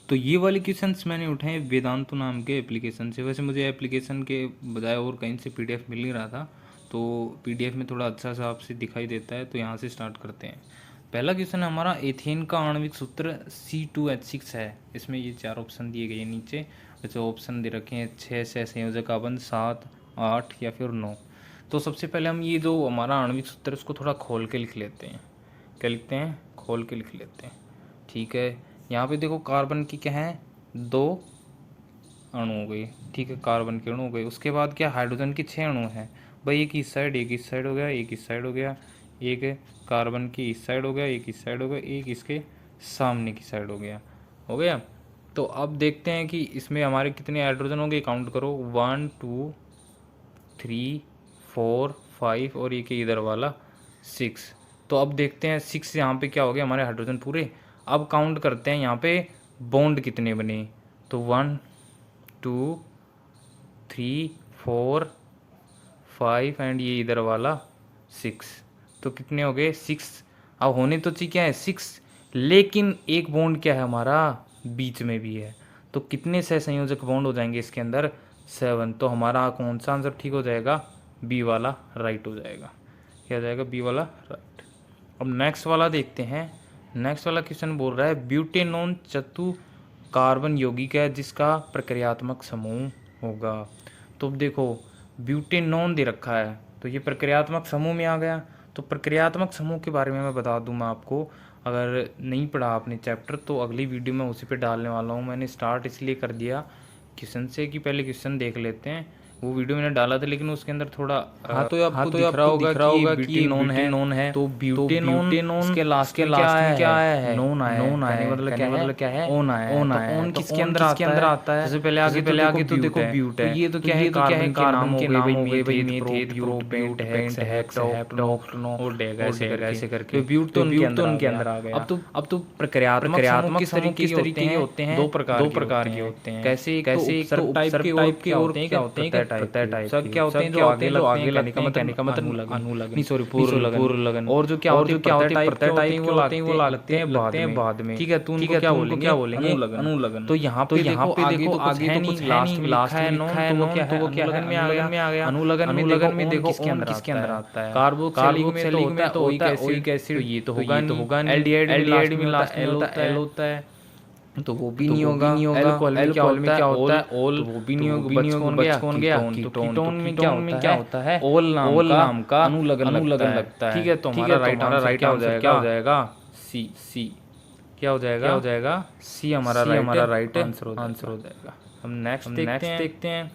तो ये वाले क्वेश्चंस मैंने उठाए वेदांतु नाम के एप्लीकेशन से। वैसे मुझे एप्लीकेशन के बजाय और कहीं से पीडीएफ मिल नहीं रहा था, तो पीडीएफ में थोड़ा अच्छा सा आपसे दिखाई देता है, तो यहाँ से स्टार्ट करते हैं। पहला क्वेश्चन है हमारा, एथेन का आणविक सूत्र C2H6 है। इसमें ये 4 ऑप्शन दिए गए हैं नीचे। वैसे ऑप्शन दे रखे हैं 6 संयोजक आबंध, 7, 8 या फिर 9। तो सबसे पहले हम ये जो हमारा आणविक सूत्र है उसको थोड़ा खोल के लिख लेते हैं। क्या लिखते हैं? खोल के लिख लेते हैं। ठीक है, यहाँ पे देखो कार्बन की क्या है, 2 अणु हो गए। ठीक है, कार्बन के अणु हो गए। उसके बाद क्या, हाइड्रोजन के 6 अणु हैं भाई। एक इस साइड, एक इस साइड हो गया, एक इस साइड हो गया, एक कार्बन की इस साइड हो गया, एक इस साइड हो गया, एक इसके सामने की साइड हो गया। हो गया। तो अब देखते हैं कि इसमें हमारे कितने हाइड्रोजन होंगे, काउंट करो। 1 2 3 4 5 और एक इधर वाला 6। तो अब देखते हैं 6 यहाँ पे क्या हो गया, हमारे हाइड्रोजन पूरे। अब काउंट करते हैं यहाँ पे बॉन्ड कितने बने। तो 1 2 3 4 5 एंड ये इधर वाला 6। तो कितने हो गए, 6। अब होने तो चाहिए क्या है, 6, लेकिन एक बॉन्ड क्या है हमारा, बीच में भी है। तो कितने सहसंयोजक बॉन्ड हो जाएंगे इसके अंदर, 7। तो हमारा कौन सा आंसर ठीक हो जाएगा, बी वाला राइट हो जाएगा। क्या हो जाएगा, बी वाला राइट। अब नेक्स्ट वाला देखते हैं। नेक्स्ट वाला क्वेश्चन बोल रहा है, ब्यूटेनोन चतु कार्बन यौगिक है जिसका प्रक्रियात्मक समूह होगा। तो अब देखो ब्यूटेनोन दे रखा है, तो ये प्रक्रियात्मक समूह में आ गया। तो प्रक्रियात्मक समूह के बारे में मैं बता दूं मैं आपको, अगर नहीं पढ़ा आपने चैप्टर तो अगली वीडियो में उसी पे डालने वाला हूँ। मैंने स्टार्ट इसलिए कर दिया क्वेश्चन से कि पहले क्वेश्चन देख लेते हैं। वो वीडियो मैंने डाला था लेकिन उसके अंदर थोड़ा हाँ तो आपको दिख रहा होगा कि ये ब्यूटेनोन है। तो ब्यूटेनोन के लास्ट में क्या आया है, नोन आया है। मतलब क्या है, ओन आया है। तो ओन किसके अंदर आता है, सबसे पहले आगे तो देखो ब्यूट है। ये तो क्या है, कार्बन के नाम हो गए भाई, मेथेन, प्रोपेंट, हेक्स, हेप्टनो और डेगा, ऐसे करके। तो ब्यूट तो उनके अंदर आ गया। अब तो प्रक्रियात्मक किस तरीके के होते हैं, दो प्रकार के होते हैं। कैसे सर्प टाइप के और क्या होते हैं, प्रत्यय टाइप सब क्या होते हैं, जो आगे लगते हैं, कहने का मतलब अनुलग्न, नहीं सॉरी पूर्व लगन। और जो क्या होते हैं प्रत्यय टाइप वो लगते हैं बाद में। ठीक है, तो उनको क्या बोलेंगे, अनुलग्न। तो यहाँ पे देखो आगे तो कुछ लास्ट में लिखा है नॉन, तो वो क्या है, अनुलग्न में आ गया। अनुलग्न में देखो किसके अंदर आता है, कार्बोक्सिलिक में तो ओइक एसिड। ये तो होगा एल्डिहाइड में लास्ट में एल होता है, तो वो भी नहीं होगा। अल्कोहल में क्या होता है, ओल, तो वो भी नहीं होगा। बच कौन गया, कीटोन में क्या होता है, ओल नाम का अनुलग्न लगता है। ठीक है, तो हमारा राइट आंसर क्या हो जाएगा, सी। क्या हो जाएगा, सी हमारा राइट आंसर हो जाएगा। हम नेक्स्ट देखते हैं।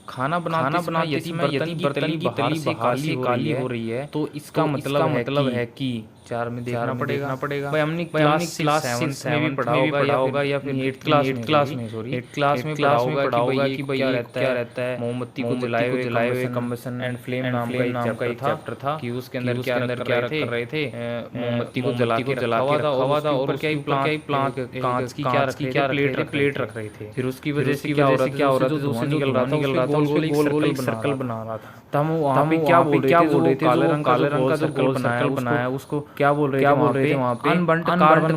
खाना बनाते समय यदि बर्तन की तली बाहर से काली हो रही है तो इसका मतलब है कि 4 में देखना पड़ेगा। भाई हमने क्लास 6 में भी पढ़ा होगा या फिर 8th क्लास में पढ़ा होगा कि भाई क्या रहता है, मोमबत्ती को जलाए हुए कंबशन एंड फ्लेम नाम का एक चैप्टर था कि उसके अंदर क्या रख रहे थे, मोमबत्ती को जला के रखा हुआ था और उसके ऊपर कांच की क्या प्लेट रख रहे थे। फिर उसकी वजह से क्या हो रहा था, जो धुआं निकल रहा था उसमें गोल एक सर्कल बना रहा था। तो हम वहाँ पे क्या बोल रहे थे, काले रंग का जो सर्कल बनाया उसको क्या बोल रहे थे वहाँ पे, अनबर्न्ड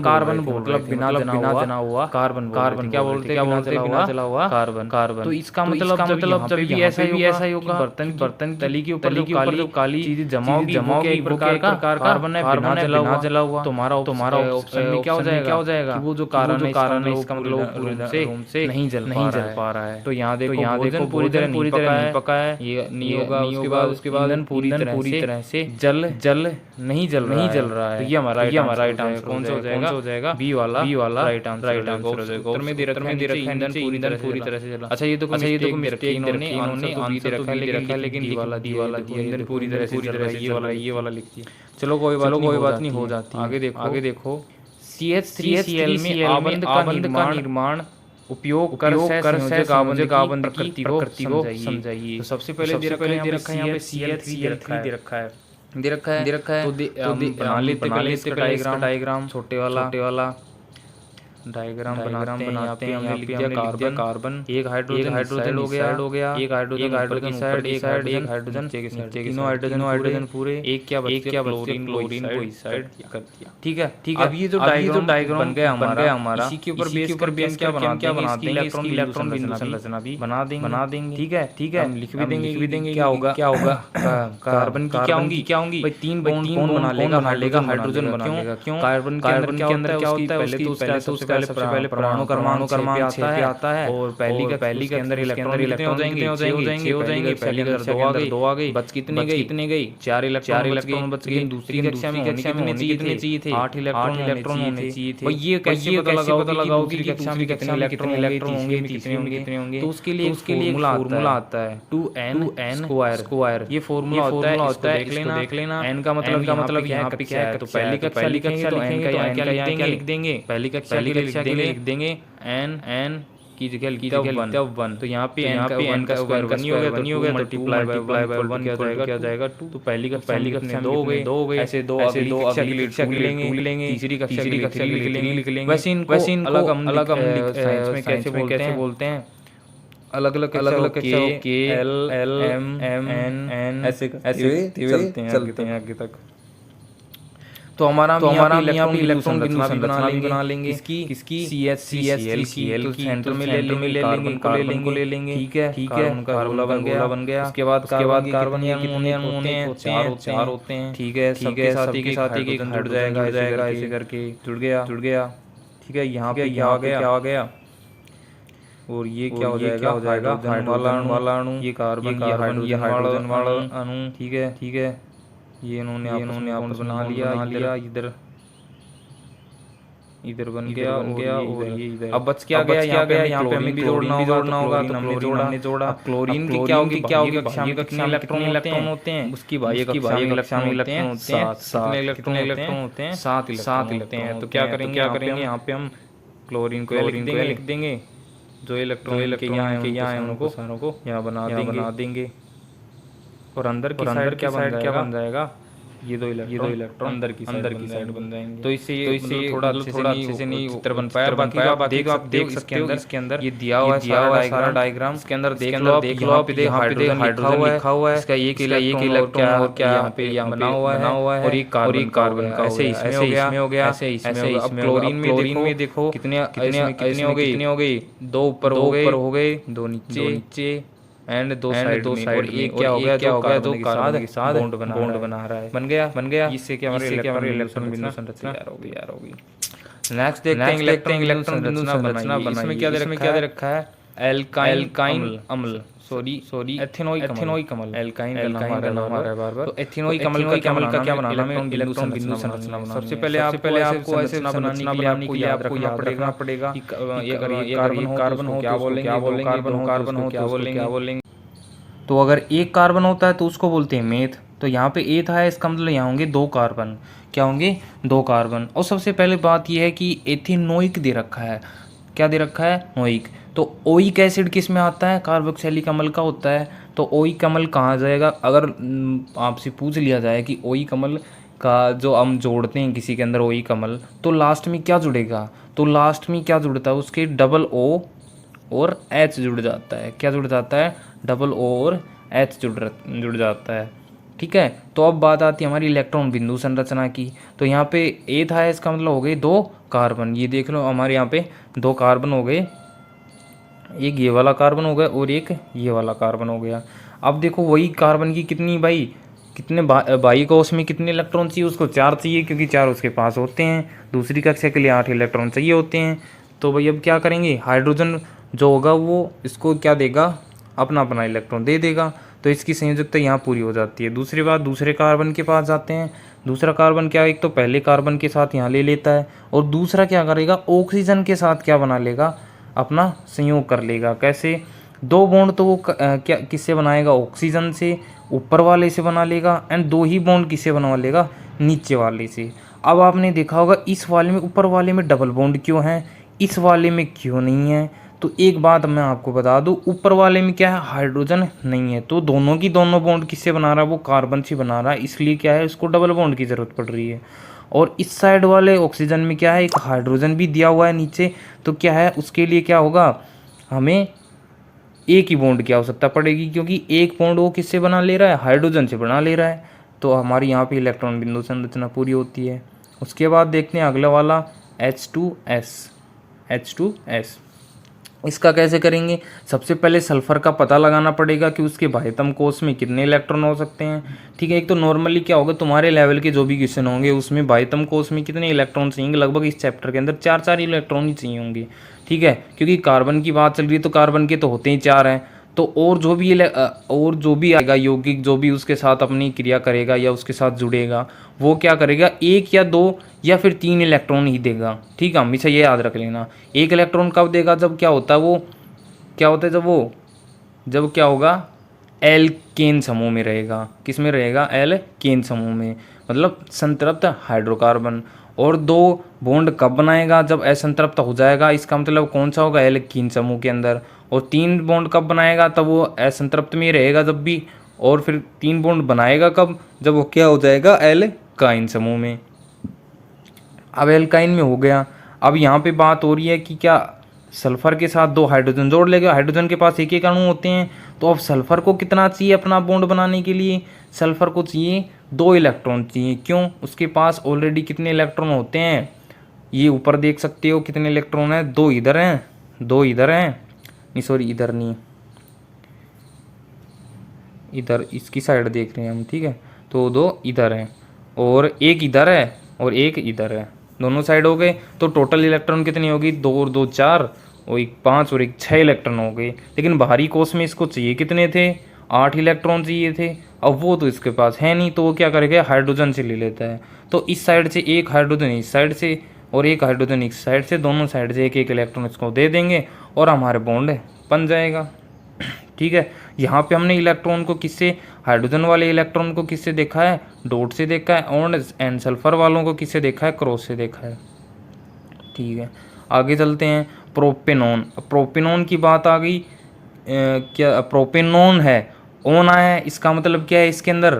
कार्बन बोल, मतलब बिना जना हुआ कार्बन क्या बोलते हैं, बिना जला हुआ कार्बन। तो इसका मतलब जब भी ऐसा ही होगा, बर्तन तली के ऊपर जो काली चीज जमा होगी एक प्रकार का कार्बन है, बिना जला हुआ। तुम्हारा ऑप्शन में क्या हो जाएगा, वो जो कारण है इसका मतलब रूम से नहीं जल पा रहा है। तो यहाँ देखो पूरी तरह नहीं पका है, ये नहीं होगा। उसके बाद ईंधन पूरी तरह से जल नहीं जल रहा है। तो ये हमारा राइट आंसर कौन सा हो जाएगा, बी वाला राइट आंसर हो जाएगा। उत्तर में दे रखा है ईंधन पूरी तरह से जला। अच्छा ये तो मिस्टेक इन्होंने आंसर तो बी दे रखा है, लेकिन डी वाला दिया ईंधन पूरी तरह से ये वाला लिख दिया। चलो कोई बात नहीं, हो जाती। आगे देखो CH3Cl में आबंध का निर्माण उपयोग कर संयोजक आबंध की प्रकृति को समझाइए। तो सबसे पहले दे रखा है यहाँ पे Cl3 दे रखा है। तो बना लेते पहले इसका डायग्राम, छोटे वाला डायग्राम बनाते हैं। यहाँ पे हमने लिख दिया कार्बन, एक हाइड्रोजन हो गया, एक हाइड्रोजन ऊपर की साइड, एक हाइड्रोजन नीचे की साइड, तीनों हाइड्रोजन पूरे, एक क्या क्लोरीन को इस साइड कर दिया। ठीक है। अब ये जो डायग्राम बन गया हमारा, इसी के ऊपर बेस करके हम क्या बना देंगे, इलेक्ट्रॉन बिंदु संरचना भी बना देंगे। ठीक है, हम लिख भी देंगे क्या होगा कार्बन की क्या होंगी भाई, तीन बॉन्ड बना लेगा हाइड्रोजन बना लेगा। क्यों? कार्बन के अंदर क्या होता है, पहले सबसे पहले परमाणु क्रमांक आता है, और पहली के अंदर इलेक्ट्रॉन हो जाएंगे। पहली के अंदर 2 आ गई, बच कितने गई 4 इलेक्ट्रॉन बच गए। दूसरी कक्षा में कितने चाहिए थे 8 इलेक्ट्रॉन होने चाहिए थे। ये कैसे पता लगाओ कि कक्षा में कितने इलेक्ट्रॉन होंगे, कितने होंगे। तो उसके लिए फॉर्मूला आता है 2n स्क्वायर। ये फॉर्मूला होता है, देख लेना। n का मतलब यहाँ पे क्या है, तो पहली कक्षा लिखेंगे तो n का क्या लिख देंगे, पहली कक्षा के लिए लिख देंगे n की जगह लिख दिया 1। तो यहाँ पे n का स्क्वायर 1 नहीं हो गया, तो मल्टीप्लाई बाय 1 क्या जाएगा 2। तो पहली कक्षा में 2 हो गए, ऐसे दो अगली कक्षा के लिए लेंगे, तीसरी कक्षा के लिए लिख लेंगे। वैसे इनको अलग हम साइंस में कैसे बोलते हैं, अलग कक्षा के एल एम एन ऐसे चलते हैं आगे तक। तो हमारा यहाँ पे इलेक्ट्रॉन बिंदु संरचना बना लेंगे। किसकी CH3Cl की सेंटर में ले लेंगे, कार्बन को ले लेंगे। ठीक है, कार्बन बन गया। उसके बाद कार्बन कितने अणु होते हैं, 4 होते हैं। ठीक है, सबके साथ एक जुड़ जाएगा ऐसे करके जुड़ गया। ठीक है, यहाँ पे क्या आ गया, और ये क्या हो जाएगा हाइड्रोजन वाला अणु, ये कार्बन ये हाइड्रोजन वाला अणु। ठीक है, ये इन्होंने आपस में बना लिया, इधर बन गया और ये इधर। अब बच क्या गया, यहाँ पे हमें भी जोड़ना होगा। तो हमने जोड़ा। क्लोरीन की क्या होगी, कक्षा में कितने इलेक्ट्रॉन होते हैं, उसकी बाह्य कक्षा में इलेक्ट्रॉन होते हैं 7 इलेक्ट्रॉन होते हैं 7 इलेक्ट्रॉन हैं। तो क्या करेंगे यहाँ पे हम क्लोरीन को लिख देंगे, जो इलेक्ट्रॉन के यहाँ है उनको सारों को यहाँ बना देंगे। और अंदर की साइड क्या बन जाएगा, ये दो इलेक्ट्रॉन अंदर की साइड बन जाएंगे। तो इससे थोड़ा अच्छे से नहीं चित्र बन पाया। बाकी आप देख सकते हो इसके अंदर ये दिया हुआ है सारा डायग्राम। इसके अंदर देख लो आप, यहाँ पे हाइड्रोजन लिखा हुआ है, इसका एक इलेक्ट्रॉन और क्या यहाँ पे बना हुआ है, और एक कार्बन का। ऐसे इसमें हो गया। क्लोरीन में देखो कितने हो गए, 2 ऊपर हो गए, 2 नीचे एंड दो साइड में, और एक क्या हो गया दो कार्बन के साथ बॉन्ड बना रहा है। बन गया। इससे क्या हमारे इलेक्ट्रॉन बिंदु संरचना तैयार होगी। नेक्स्ट देखते हैं इलेक्ट्रॉन बिंदु संरचना बनाई। इसमें क्या दे रखा है, एल्काइन अम्ल, सॉरी एथेनोइक अम्ल। एल्काइन का नाम आ रहा है बार। तो एथेनोइक अम्ल का क्या बनाना है, इलेक्ट्रॉन बिंदु संरचना बनाना। सबसे पहले आपको ऐसे बनाने के लिए आपको याद रखना पड़ेगा कि कार्बन हो क्या बोलेंगे, कार्बन हो क्या बोलेंगे। तो अगर एक कार्बन होता है तो उसको बोलते हैं मेथ। तो यहाँ पे एथ है, इसका मतलब यहाँ होंगे 2 कार्बन। क्या होंगे, 2 कार्बन। और सबसे पहले बात यह है कि एथेनोइक दे रखा है। क्या दे रखा है, नोइक। तो ओइक एसिड किस में आता है, कार्बोक्सिलिक अम्ल का होता है। तो ओइक अम्ल कहाँ जाएगा, अगर आपसे पूछ लिया जाए कि ओइक अम्ल का जो हम जोड़ते हैं किसी के अंदर ओइक अम्ल, तो लास्ट में क्या जुड़ेगा, तो लास्ट में क्या जुड़ता है, उसके डबल ओ और एच जुड़ जाता है। क्या जुड़ जाता है, डबल ओ और एच जुड़ जाता है। ठीक है। तो अब बात आती है हमारी इलेक्ट्रॉन बिंदु संरचना की। तो यहाँ पे ए था, इसका मतलब हो गए 2 कार्बन। ये देख लो हमारे यहाँ पे 2 कार्बन हो गए, एक ये वाला कार्बन हो गया और एक ये वाला कार्बन हो गया। अब देखो वही कार्बन की कितने बाई को उसमें कितने इलेक्ट्रॉन चाहिए, उसको 4 चाहिए, क्योंकि 4 उसके पास होते हैं। दूसरी कक्षा के लिए 8 इलेक्ट्रॉन चाहिए होते हैं। तो भाई अब क्या करेंगे, हाइड्रोजन जो होगा वो इसको क्या देगा, अपना इलेक्ट्रॉन दे देगा। तो इसकी संयोजकता यहाँ पूरी हो जाती है। दूसरी बात, दूसरे कार्बन के पास जाते हैं। दूसरा कार्बन क्या, एक तो पहले कार्बन के साथ यहाँ ले लेता है, और दूसरा क्या करेगा, ऑक्सीजन के साथ क्या बना लेगा, अपना संयोग कर लेगा। कैसे, 2 बॉन्ड तो वो क्या किससे बनाएगा, ऑक्सीजन से, ऊपर वाले से बना लेगा, एंड 2 ही बॉन्ड किससे बनवा लेगा, नीचे वाले से। अब आपने देखा होगा इस वाले में, ऊपर वाले में डबल बॉन्ड क्यों है, इस वाले में क्यों नहीं है। तो एक बात मैं आपको बता दूं, ऊपर वाले में क्या है, हाइड्रोजन नहीं है। तो दोनों बॉन्ड किससे बना रहा है, वो कार्बन से बना रहा है, इसलिए क्या है, इसको डबल बॉन्ड की ज़रूरत पड़ रही है। और इस साइड वाले ऑक्सीजन में क्या है, एक हाइड्रोजन भी दिया हुआ है नीचे। तो क्या है, उसके लिए क्या होगा, हमें एक ही बॉन्ड की आवश्यकता पड़ेगी, क्योंकि एक बॉन्ड वो किससे बना ले रहा है, हाइड्रोजन से बना ले रहा है। तो हमारी यहाँ पे इलेक्ट्रॉन बिंदु संरचना पूरी होती है। उसके बाद देखते हैं अगला वाला H2S। H2S इसका कैसे करेंगे, सबसे पहले सल्फर का पता लगाना पड़ेगा कि उसके बाह्यतम कोश में कितने इलेक्ट्रॉन हो सकते हैं। ठीक है, एक तो नॉर्मली क्या होगा, तुम्हारे लेवल के जो भी क्वेश्चन होंगे उसमें बाह्यतम कोश में कितने इलेक्ट्रॉन चाहिए, लगभग इस चैप्टर के अंदर 4 इलेक्ट्रॉन ही चाहिए होंगे। ठीक है, क्योंकि कार्बन की बात चल रही है तो कार्बन के तो होते ही 4 हैं। तो और जो भी आएगा यौगिक, जो भी उसके साथ अपनी क्रिया करेगा या उसके साथ जुड़ेगा, वो क्या करेगा, 1 या 2 या फिर 3 इलेक्ट्रॉन ही देगा। ठीक है, हमेशा ये याद रख लेना। 1 इलेक्ट्रॉन कब देगा, जब क्या होता है, वो क्या होता है, जब क्या होगा, एल्केन समूह में रहेगा। किस में रहेगा, एल्केन समूह में, मतलब संतृप्त हाइड्रोकार्बन। और 2 बॉन्ड कब बनाएगा, जब असंतृप्त हो जाएगा। इसका मतलब कौन सा होगा, एल्कीन समूह के अंदर। और 3 बॉन्ड कब बनाएगा, तब वो असंतृप्त में रहेगा जब भी। और फिर 3 बॉन्ड बनाएगा कब, जब वो क्या हो जाएगा, एल्काइन समूह में। अब एल्काइन में हो गया। अब यहाँ पे बात हो रही है कि क्या सल्फर के साथ 2 हाइड्रोजन जोड़ लेगा, हाइड्रोजन के पास एक अणु होते हैं। तो अब सल्फर को कितना चाहिए अपना बॉन्ड बनाने के लिए, सल्फर को चाहिए 2 इलेक्ट्रॉन चाहिए। क्यों, उसके पास ऑलरेडी कितने इलेक्ट्रॉन होते हैं, ये ऊपर देख सकते हो कितने इलेक्ट्रॉन हैं, 2 इधर हैं, 2 इधर हैं, नहीं सॉरी इधर नहीं, इधर इसकी साइड देख रहे हैं हम। ठीक है, तो 2 इधर हैं और 1 इधर है और 1 इधर है, दोनों साइड हो गए। तो टोटल इलेक्ट्रॉन कितनी होगी, 2 और 2 4 और 1 5 और 1 6 इलेक्ट्रॉन हो गए। लेकिन बाहरी कोश में इसको चाहिए कितने थे, 8 इलेक्ट्रॉन चाहिए थे। अब वो तो इसके पास है नहीं, तो वो क्या करेगा, हाइड्रोजन से ले लेता है। तो इस साइड से 1 हाइड्रोजन इस साइड से और 1 हाइड्रोजन इस साइड से, दोनों साइड से 1 इलेक्ट्रॉन इसको दे देंगे और हमारे बॉन्ड बन जाएगा। ठीक है, यहाँ पे हमने इलेक्ट्रॉन को किससे, हाइड्रोजन वाले इलेक्ट्रॉन को किससे देखा है, डॉट से देखा है। और एंड सल्फर वालों को किससे देखा है, क्रॉस से देखा है। ठीक है, आगे चलते हैं। प्रोपेनॉन, प्रोपेनॉन की बात आ गई। क्या प्रोपेनॉन है, ओन आया है, इसका मतलब क्या है, इसके अंदर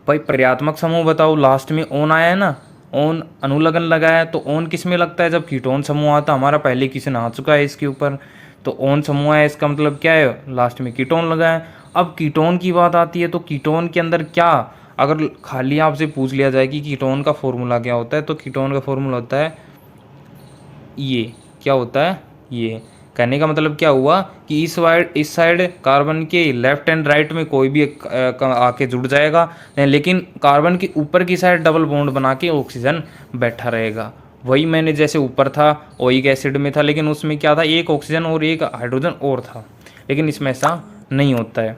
भाई पर्यात्मक समूह बताओ, लास्ट में ओन आया है ना, ओन अनुलग्न लगाया है। तो ओन किस में लगता है, जब कीटोन समूह आता, हमारा पहले क्वेश्चन आ चुका है इसके ऊपर। तो ओन समूह है, इसका मतलब क्या है, लास्ट में कीटोन लगा है। अब कीटोन की बात आती है, तो कीटोन के अंदर क्या, अगर खाली आपसे पूछ लिया जाए कि कीटोन का फॉर्मूला क्या होता है, तो कीटोन का फॉर्मूला होता है ये, क्या होता है ये। कहने का मतलब क्या हुआ कि इस साइड कार्बन के लेफ्ट एंड राइट में कोई भी आके जुड़ जाएगा, लेकिन कार्बन के ऊपर की साइड डबल बॉन्ड बना के ऑक्सीजन बैठा रहेगा। वही मैंने जैसे ऊपर था ओइक एसिड में था, लेकिन उसमें क्या था, 1 ऑक्सीजन और 1 हाइड्रोजन और था, लेकिन इसमें ऐसा नहीं होता है।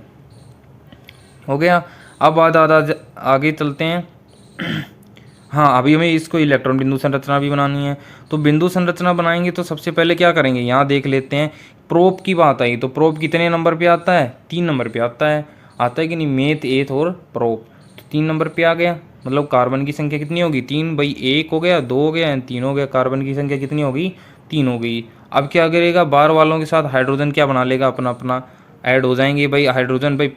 हो गया। अब आगे चलते हैं। हाँ, अभी हमें इसको इलेक्ट्रॉन बिंदु संरचना भी बनानी है। तो बिंदु संरचना बनाएंगे तो सबसे पहले क्या करेंगे, यहाँ देख लेते हैं। प्रोप की बात आई तो प्रोप कितने नंबर पे आता है, 3 नंबर पे आता है कि नहीं, मेथ, एथ और प्रोप। तो 3 नंबर पे आ गया, मतलब कार्बन की संख्या कितनी होगी, 3 भाई, 1 हो गया, 2 हो गया, 3 हो गया। कार्बन की संख्या कितनी होगी, 3 हो गई। अब क्या करेगा, बार वालों के साथ हाइड्रोजन क्या बना लेगा, अपना अपना ऐड हो जाएंगे भाई। हाइड्रोजन भाई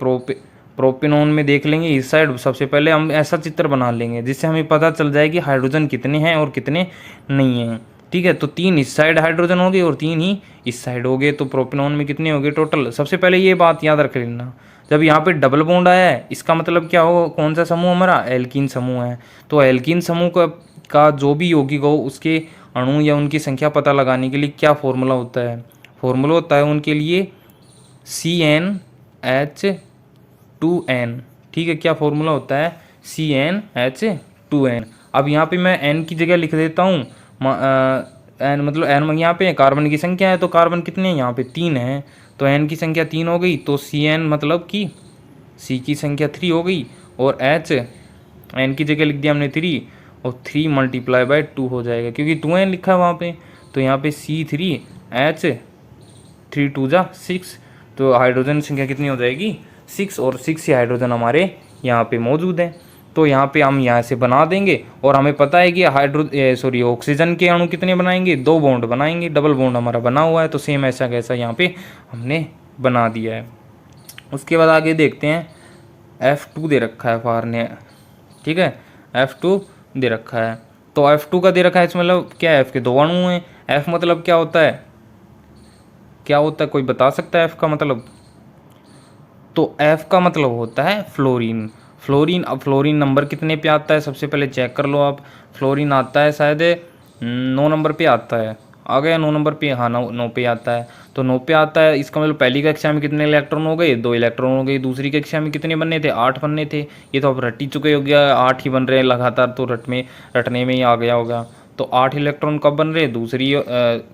प्रोपेनॉन में देख लेंगे इस साइड, सबसे पहले हम ऐसा चित्र बना लेंगे जिससे हमें पता चल जाए कि हाइड्रोजन कितने हैं और कितने नहीं हैं। ठीक है, तो 3 इस साइड हाइड्रोजन हो गए और 3 ही इस साइड हो गए। तो प्रोपेनॉन में कितने हो गए टोटल, सबसे पहले ये बात याद रख लेना, जब यहाँ पे डबल बॉन्ड आया है इसका मतलब क्या हो, कौन सा समूह हमारा, एल्कीन समूह है। तो एल्कीन समूह का जो भी यौगिक हो उसके अणु या उनकी संख्या पता लगाने के लिए क्या फॉर्मूला होता है, फॉर्मूला होता है उनके लिए CnH2n। ठीक है, क्या फॉर्मूला होता है, CnH2n। अब यहाँ पे मैं n की जगह लिख देता हूँ, n मतलब n यहाँ पे कार्बन की संख्या है, तो कार्बन कितने हैं, यहाँ पे 3 है, तो n की संख्या 3 हो गई। तो Cn मतलब कि C की संख्या 3 हो गई, और H n की जगह लिख दिया हमने 3, और 3 × 2 हो जाएगा, क्योंकि 2n लिखा है वहाँ पे। तो यहाँ पे C3H 3 2 जा 6, तो हाइड्रोजन संख्या कितनी हो जाएगी, 6, और 6 ही हाइड्रोजन हमारे यहाँ पे मौजूद है। तो यहाँ पे हम यहाँ से बना देंगे, और हमें पता है कि ऑक्सीजन के अणु कितने बनाएंगे, 2 बॉन्ड बनाएंगे, डबल बॉन्ड हमारा बना हुआ है। तो सेम ऐसा कैसा यहाँ पे हमने बना दिया है। उसके बाद आगे देखते हैं, F2 दे रखा है फार ने, ठीक है, F2 दे रखा है। तो F2 का दे रखा है, इसमें मतलब क्या है, F के दो अणु हैं। F मतलब क्या होता है, क्या होता है, कोई बता सकता है F का मतलब? तो F का मतलब होता है फ्लोरीन। फ्लोरीन, अब फ्लोरीन नंबर कितने पे आता है सबसे पहले चेक कर लो आप। फ्लोरीन आता है शायद 9 नंबर पे आता है, आ गया 9 नंबर पे, हाँ 9 पे आता है। तो 9 पे आता है, इसका मतलब पहली कक्षा में कितने इलेक्ट्रॉन हो गए, 2 इलेक्ट्रॉन हो गए। दूसरी कक्षा में कितने बनने थे, 8 बनने थे। ये तो अब रट ही चुके हो गया, 8 ही बन रहे हैं लगातार, तो रटने में ही आ गया होगा। तो 8 इलेक्ट्रॉन कब बन रहे हैं, दूसरी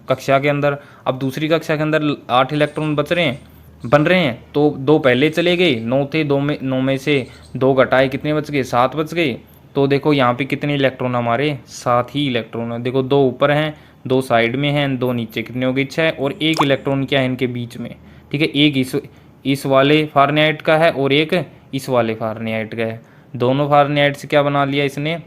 कक्षा के अंदर। अब दूसरी कक्षा के अंदर 8 इलेक्ट्रॉन बच रहे हैं, बन रहे हैं, तो 2 पहले चले गए, 9 थे, 9 में से 2 घटाए, कितने बच गए, 7 बच गए। तो देखो यहाँ पे कितने इलेक्ट्रॉन हमारे, 7 ही इलेक्ट्रॉन है। देखो 2 ऊपर हैं, 2 साइड में हैं, 2 नीचे, कितने हो गए, 6। और 1 इलेक्ट्रॉन क्या है इनके बीच में, ठीक है, एक इस वाले फारेनहाइट का है और एक इस वाले फारेनहाइट का है। दोनों फारेनहाइट से क्या बना लिया इसने,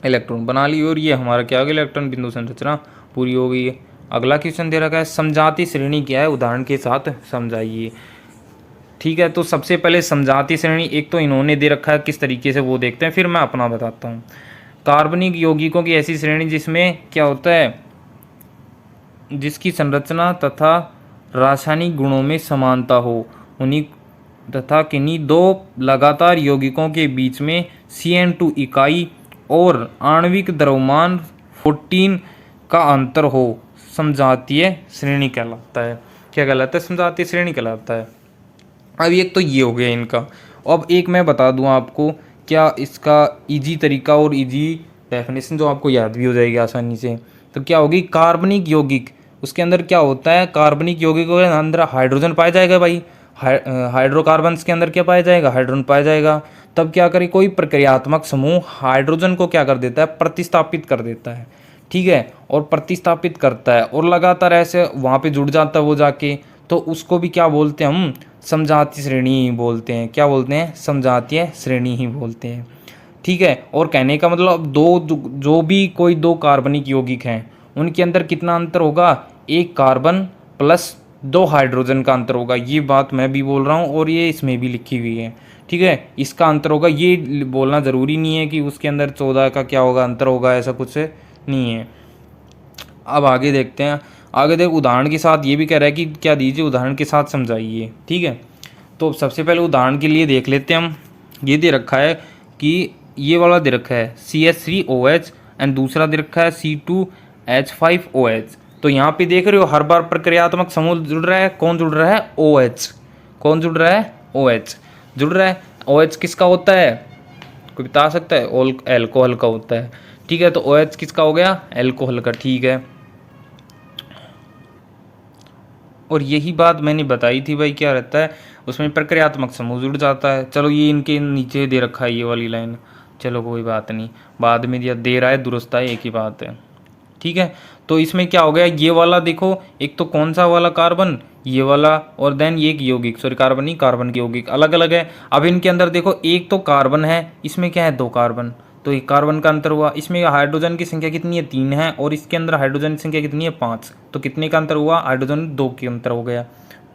इलेक्ट्रॉन बना ली। और ये हमारा क्या हो गया, इलेक्ट्रॉन बिंदु संरचना पूरी हो गई है। अगला क्वेश्चन दे रखा है समजाति श्रेणी क्या है, उदाहरण के साथ समझाइए। ठीक है, तो सबसे पहले समजाति श्रेणी एक तो इन्होंने दे रखा है, किस तरीके से वो देखते हैं, फिर मैं अपना बताता हूँ। कार्बनिक यौगिकों की ऐसी श्रेणी जिसमें क्या होता है, जिसकी संरचना तथा रासायनिक गुणों में समानता हो, उन्हीं तथा किन्हीं दो लगातार यौगिकों के बीच में CN2 इकाई और आणविक द्रव्यमान 14 का अंतर हो, समजातीय श्रेणी कहलाता है। क्या कहलाता है, समजातीय श्रेणी कहलाता है। अब एक तो ये हो गया इनका। अब एक मैं बता दूं आपको, क्या इसका इजी तरीका और इजी डेफिनेशन जो आपको याद भी हो जाएगी आसानी से। तो क्या होगी, कार्बनिक यौगिक, उसके अंदर क्या होता है, कार्बनिक यौगिक के अंदर हाइड्रोजन पाया जाएगा भाई। हाइड्रोकार्बन्स के अंदर क्या पाया जाएगा, हाइड्रोजन पाया जाएगा। तब क्या करे, कोई प्रक्रियात्मक समूह हाइड्रोजन को क्या कर देता है, प्रतिस्थापित कर देता है, ठीक है, और प्रतिस्थापित करता है और लगातार ऐसे वहाँ पे जुड़ जाता है वो जाके, तो उसको भी क्या बोलते हैं हम, समजातीय श्रेणी ही बोलते हैं। क्या बोलते हैं, समजातीय श्रेणी ही बोलते हैं, ठीक है। और कहने का मतलब जो भी कोई 2 कार्बनिक यौगिक हैं उनके अंदर कितना अंतर होगा, 1 कार्बन प्लस 2 हाइड्रोजन का अंतर होगा। ये बात मैं भी बोल रहा हूँ और ये इसमें भी लिखी हुई है, ठीक है, इसका अंतर होगा। ये बोलना ज़रूरी नहीं है कि उसके अंदर 14 का क्या होगा, अंतर होगा, ऐसा कुछ नहीं है। अब आगे देखते हैं, आगे देख उदाहरण के साथ ये भी कह रहा है कि क्या दीजिए, उदाहरण के साथ समझाइए, ठीक है। तो सबसे पहले उदाहरण के लिए देख लेते हैं हम। ये दे रखा है कि ये वाला दे रखा है CH3OH एंड दूसरा दे रखा है C2H5OH। तो यहाँ पे देख रहे हो हर बार प्रक्रियात्मक समूह जुड़ रहा है, कौन जुड़ रहा है, OH। कौन जुड़ रहा है, OH जुड़ रहा है। OH किसका होता है, कोई बता सकता है, एल्कोहल का होता है, ठीक है। तो OH किसका हो गया, एल्कोहल का, ठीक है। और यही बात मैंने बताई थी भाई, क्या रहता है उसमें, प्रक्रियात्मक समूह जुड़ जाता है। चलो ये इनके नीचे दे रखा है ये वाली लाइन, चलो कोई बात नहीं, बाद में दिया दे रहा है, दुरुस्त है, एक ही बात है, ठीक है। तो इसमें क्या हो गया, ये वाला देखो, एक तो कौन सा वाला कार्बन, ये वाला, और देन ये एक यौगिक, सॉरी कार्बन नहीं, कार्बन के यौगिक अलग अलग है। अब इनके अंदर देखो, एक तो कार्बन है, इसमें क्या है, 2 कार्बन, तो एक कार्बन का अंतर हुआ। इसमें हाइड्रोजन की संख्या कितनी है, 3 है, और इसके अंदर हाइड्रोजन की संख्या कितनी है, 5। तो कितने का अंतर हुआ, हाइड्रोजन 2 के अंतर हो गया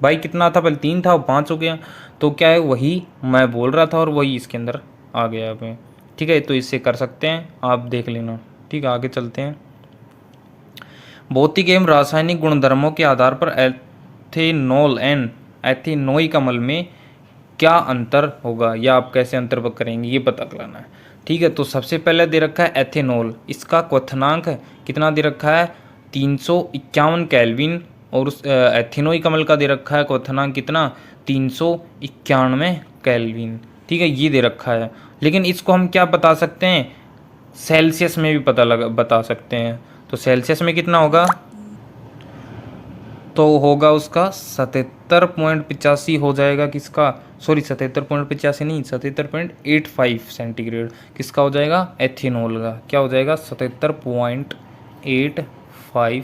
भाई। कितना था पहले, 3 था, 5 हो गया। तो क्या है, वही मैं बोल रहा था और वही इसके अंदर आ गया अब, ठीक है। तो इससे कर सकते हैं, आप देख लेना, ठीक है। आगे चलते हैं। भौतिक एवं रासायनिक गुणधर्मों के आधार पर एथेनॉल एंड एथेनोइक अम्ल में क्या अंतर होगा, या आप कैसे अंतर करेंगे, ये पता करना है, ठीक है। तो सबसे पहले दे रखा है एथेनॉल, इसका क्वथनांक कितना दे रखा है, 351 केल्विन। और उस एथेनोइक अम्ल का दे रखा है क्वथनांक कितना, 391 केल्विन, ठीक है, ये दे रखा है। लेकिन इसको हम क्या बता सकते हैं, सेल्सियस में भी बता सकते हैं। तो सेल्सियस में कितना होगा, तो होगा उसका 77.85 हो जाएगा, किसका, सॉरी 77.85 नहीं, 77.85 सेंटीग्रेड किसका हो जाएगा, एथेनॉल का। क्या हो जाएगा, 77.85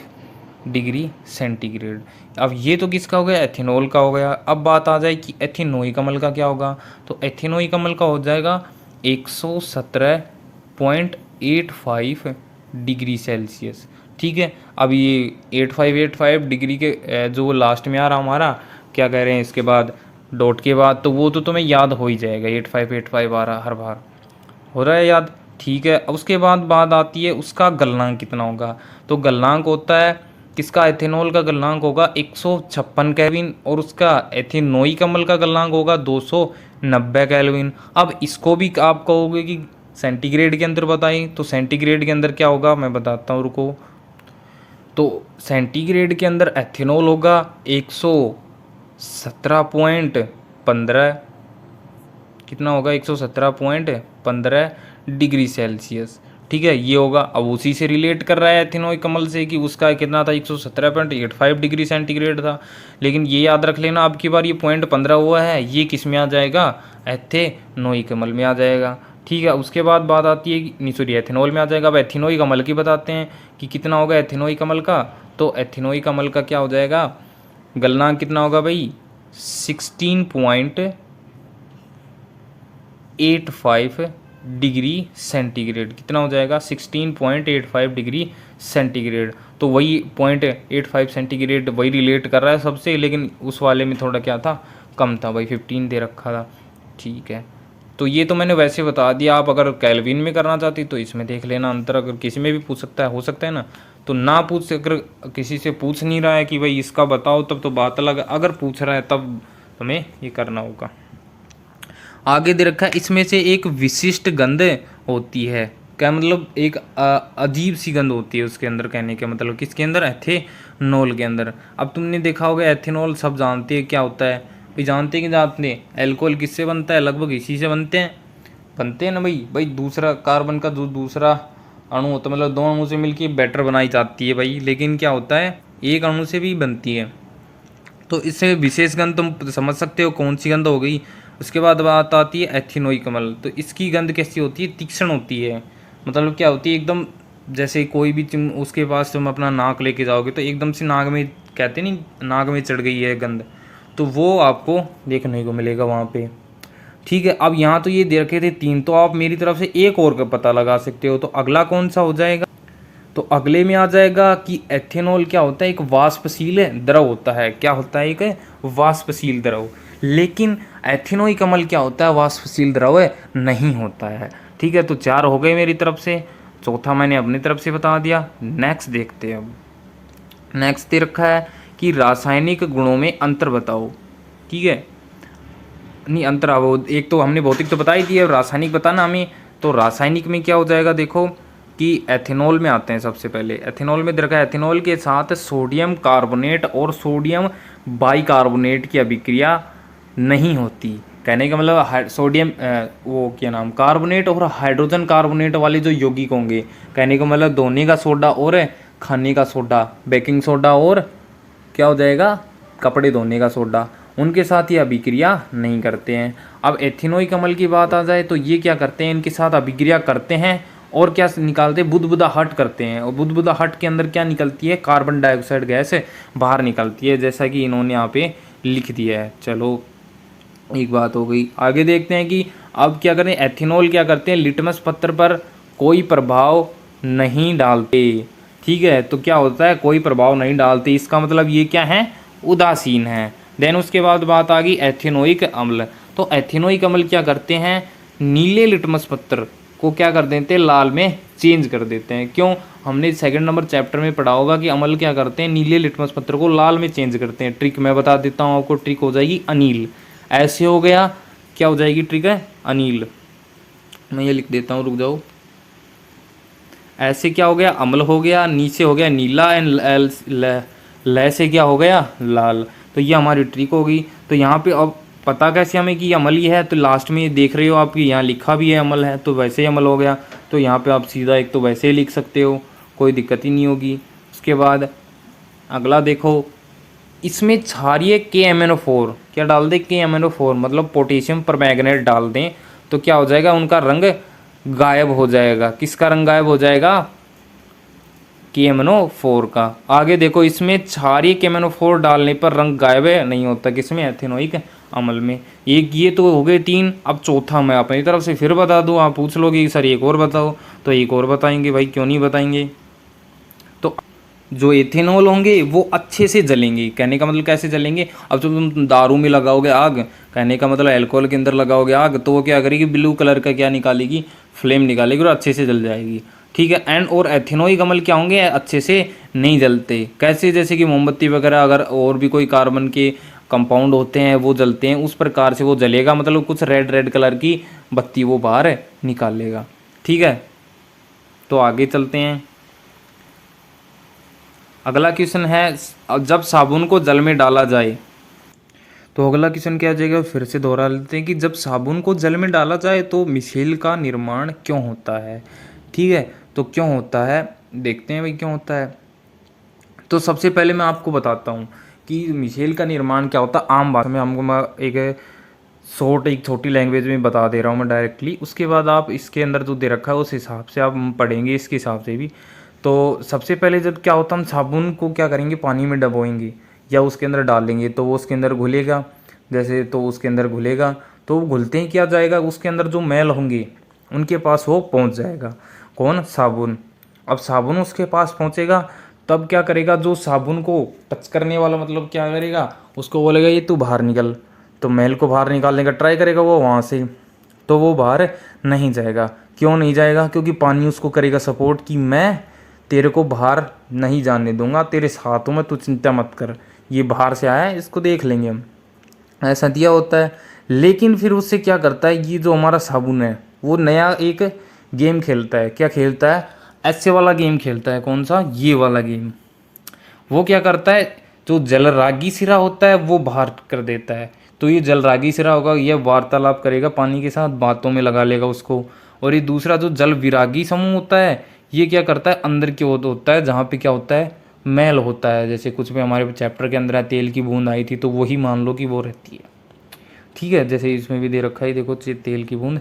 डिग्री सेंटीग्रेड। अब ये तो किसका हो गया, एथेनॉल का हो गया। अब बात आ जाए कि एथेनोइक अम्ल का क्या होगा, तो एथेनोइक अम्ल का हो जाएगा 117.85 डिग्री सेल्सियस, ठीक है। अब ये 8585 डिग्री के जो लास्ट में आ रहा हमारा, क्या कह रहे हैं इसके बाद डॉट के बाद, तो वो तो तुम्हें याद हो ही जाएगा, 8585 आ रहा हर बार, हो रहा है याद। ठीक है। अब उसके बाद बात आती है उसका गलनांक कितना होगा। तो गलनांक होता है किसका, एथेनॉल का गलनांक होगा 156 केल्विन और उसका एथेनोइक अम्ल का गलनांक होगा 290 केल्विन। अब इसको भी आप कहोगे कि सेंटीग्रेड के अंदर बताएं, तो सेंटीग्रेड के अंदर क्या होगा मैं बताता हूँ, रुको। तो सेंटीग्रेड के अंदर एथेनॉल होगा 117.15, कितना होगा 117.15 डिग्री सेल्सियस। ठीक है, ये होगा। अब उसी से रिलेट कर रहा है एथेनोइक अम्ल से कि उसका कितना था 117.85 डिग्री सेंटीग्रेड था। लेकिन ये याद रख लेना अब की बार ये 0.15 हुआ है, ये किस में आ जाएगा, एथेनोइक अम्ल में आ जाएगा। ठीक है, उसके बाद बात आती है नहीं सॉरी एथेनॉल में आ जाएगा। अब एथेनोइक अम्ल की बताते हैं कि कितना होगा एथेनोइक अम्ल का। तो एथेनोइक अम्ल का क्या हो जाएगा, गलनांक कितना होगा भाई 16.85 डिग्री सेंटीग्रेड। कितना हो जाएगा 16.85 डिग्री सेंटीग्रेड। तो वही 0.85 सेंटीग्रेड वही रिलेट कर रहा है सबसे, लेकिन उस वाले में थोड़ा क्या था, कम था भाई, 15 दे रखा था। ठीक है, तो ये तो मैंने वैसे बता दिया। आप अगर केल्विन में करना चाहती तो इसमें देख लेना अंतर, अगर किसी में भी पूछ सकता है, हो सकता है ना। तो ना पूछ, अगर किसी से पूछ नहीं रहा है कि भाई इसका बताओ तब तो बात अलग है, अगर पूछ रहा है तब तुम्हें ये करना होगा। आगे दे रखा है इसमें से एक विशिष्ट गंध होती है। क्या मतलब, एक अजीब सी गंध होती है उसके अंदर, कहने का मतलब किसके अंदर, एथेनॉल के अंदर। अब तुमने देखा होगा एथेनॉल सब जानते हैं क्या होता है, भाई जानते हैं कि जानते हैं, एल्कोहल किससे बनता है, लगभग इसी से बनते हैं ना भाई दूसरा कार्बन का जो दूसरा अणु होता है, मतलब दो अणु से मिलकर बैटर बनाई जाती है भाई, लेकिन क्या होता है एक अणु से भी बनती है। तो इससे विशेष गंध तुम समझ सकते हो कौन सी गंध हो गई। उसके बाद बात आती है एथेनोइक अम्ल। तो इसकी गंध कैसी होती है, तीक्ष्ण होती है। मतलब क्या होती है, एकदम जैसे कोई भी तुम उसके पास तुम अपना नाक लेके जाओगे तो एकदम से नाक में, कहते नहीं नाक में चढ़ गई है गंध, तो वो आपको देखने को मिलेगा वहाँ पे। ठीक है, अब यहाँ तो ये दे रखे थे 3, तो आप मेरी तरफ से एक और का पता लगा सकते हो। तो अगला कौन सा हो जाएगा, तो अगले में आ जाएगा कि एथेनॉल क्या होता है, एक वाष्पशील द्रव होता है। क्या होता है, एक वाष्पशील द्रव। लेकिन एथेनोइक अम्ल क्या होता है, वाष्पशील द्रव नहीं होता है। ठीक है, तो 4 हो गए मेरी तरफ से, चौथा मैंने अपनी तरफ से बता दिया। नेक्स्ट देखते हैं। अब नेक्स्ट दे रखा है कि रासायनिक गुणों में अंतर बताओ। ठीक है, नहीं अंतर, वो एक तो हमने भौतिक तो बता ही दिया, रासायनिक बताना हमें। तो रासायनिक में क्या हो जाएगा, देखो कि एथेनॉल में आते हैं सबसे पहले। एथेनॉल में देखा एथेनॉल के साथ सोडियम कार्बोनेट और सोडियम बाइकार्बोनेट की अभिक्रिया नहीं होती। कहने का मतलब सोडियम वो क्या नाम, कार्बोनेट और हाइड्रोजन कार्बोनेट वाले जो यौगिक होंगे, कहने का मतलब धोने का सोडा और खाने का सोडा, बेकिंग सोडा और क्या हो जाएगा कपड़े धोने का सोडा, उनके साथ ये अभिक्रिया नहीं करते हैं। अब एथेनोइक अम्ल की बात आ जाए तो ये क्या करते हैं, इनके साथ अभिक्रिया करते हैं और क्या निकालते हैं, बुदबुदाहट करते हैं। और बुदबुदाहट के अंदर क्या निकलती है, कार्बन डाइऑक्साइड गैस बाहर निकलती है, जैसा कि इन्होंने यहाँ पे लिख दिया है। चलो एक बात हो गई। आगे देखते हैं कि अब क्या करें, एथेनॉल क्या करते हैं, लिटमस पत्र पर कोई प्रभाव नहीं डालते। ठीक है, तो क्या होता है, कोई प्रभाव नहीं डालते, इसका मतलब ये क्या है, उदासीन है। देन उसके बाद बात आ गई एथेनोइक अम्ल। तो एथेनोइक अम्ल क्या करते हैं, नीले लिटमस पत्र को क्या कर देते हैं, लाल में चेंज कर देते हैं। क्यों, हमने 2 नंबर चैप्टर में पढ़ा होगा कि अम्ल क्या करते हैं, नीले लिटमस पत्र को लाल में चेंज करते हैं। ट्रिक मैं बता देता हूँ आपको, ट्रिक हो जाएगी अनिल। ऐसे हो गया, क्या हो जाएगी ट्रिक है, अनिल। मैं ये लिख देता हूँ, रुक जाओ। ऐसे क्या हो गया, अम्ल हो गया, नीचे हो गया नीला, एंड ल से क्या हो गया, लाल। तो ये हमारी ट्रिक होगी। तो यहाँ पे अब पता कैसे हमें कि अमल ही है, तो लास्ट में देख रहे हो आप कि यहाँ लिखा भी है अमल है, तो वैसे ही अमल हो गया। तो यहाँ पे आप सीधा एक तो वैसे ही लिख सकते हो, कोई दिक्कत ही नहीं होगी। उसके बाद अगला देखो, इसमें क्षारीय KMnO4 क्या डाल दें, KMnO4 मतलब पोटेशियम परमैंगनेट डाल दें, तो क्या हो जाएगा, उनका रंग गायब हो जाएगा। किसका रंग गायब हो जाएगा, KMnO4 का। आगे देखो, इसमें क्षारीय KMnO4 डालने पर रंग गायब नहीं होता, किसमें, एथेनोइक अम्ल में। एक ये तो हो गए 3। अब चौथा मैं अपनी तरफ से फिर बता दूं, आप पूछ लोगे कि सर एक और बताओ, तो एक और बताएंगे भाई, क्यों नहीं बताएंगे। तो जो एथेनॉल होंगे वो अच्छे से जलेंगे। कहने का मतलब कैसे जलेंगे, अब जब तुम दारू में लगाओगे आग, कहने का मतलब अल्कोहल के अंदर लगाओगे आग, तो वो क्या करेगी, ब्लू कलर का क्या निकालेगी, फ्लेम निकालेगी और अच्छे से जल जाएगी। ठीक है। एंड और एथेनॉइक अम्ल क्या होंगे, अच्छे से नहीं जलते। कैसे, जैसे कि मोमबत्ती वगैरह अगर और भी कोई कार्बन के कंपाउंड होते हैं वो जलते हैं, उस प्रकार से वो जलेगा, मतलब कुछ रेड रेड कलर की बत्ती वो बाहर निकालेगा। ठीक है, तो आगे चलते हैं। अगला क्वेश्चन है, जब साबुन को जल में डाला जाए, तो अगला क्वेश्चन क्या आ जाएगा, फिर से दोहरा लेते हैं कि जब साबुन को जल में डाला जाए तो मिसेल का निर्माण क्यों होता है। ठीक है, तो क्यों होता है, देखते हैं भाई क्यों होता है। तो सबसे पहले मैं आपको बताता हूँ कि मिसेल का निर्माण क्या होता है। आम भाषा में हमको मैं एक छोटी लैंग्वेज में बता दे रहा हूँ मैं डायरेक्टली, उसके बाद आप इसके अंदर जो दे रखा है उस हिसाब से आप पढ़ेंगे इसके हिसाब से भी। तो सबसे पहले जब क्या होता है, हम साबुन को क्या करेंगे, पानी में डबोएंगे या उसके अंदर डालेंगे तो वो उसके अंदर घुलेगा। जैसे तो उसके अंदर घुलेगा तो घुलते ही क्या जाएगा, उसके अंदर जो मैल होंगे उनके पास वो पहुंच जाएगा। कौन, साबुन। अब साबुन उसके पास पहुंचेगा तब क्या करेगा, जो साबुन को टच करने वाला मतलब क्या करेगा, उसको बोलेगा ये तू बाहर निकल। तो मैल को बाहर निकालने का ट्राई करेगा वो वहाँ से, तो वो बाहर नहीं जाएगा। क्यों नहीं जाएगा, क्योंकि पानी उसको करेगा सपोर्ट कि मैं तेरे को बाहर नहीं जाने दूंगा, तेरे साथों में, तू चिंता मत कर, ये बाहर से आया है, इसको देख लेंगे हम, ऐसा दिया होता है। लेकिन फिर उससे क्या करता है, ये जो हमारा साबुन है वो नया एक गेम खेलता है। क्या खेलता है, ऐसे वाला गेम खेलता है। कौन सा, ये वाला गेम। वो क्या करता है, जो जलरागी सिरा होता है वो बाहर कर देता है। तो ये जलरागी सिरा होगा, ये वार्तालाप करेगा पानी के साथ, बातों में लगा लेगा उसको। और ये दूसरा जो जल विरागी समूह होता है, ये क्या करता है, अंदर की ओर होता है जहाँ पे क्या होता है, मैल होता है। जैसे कुछ भी हमारे चैप्टर के अंदर है, तेल की बूंद आई थी तो वही मान लो कि वो रहती है। ठीक है, जैसे इसमें भी दे रखा है देखो, तेल की बूंद,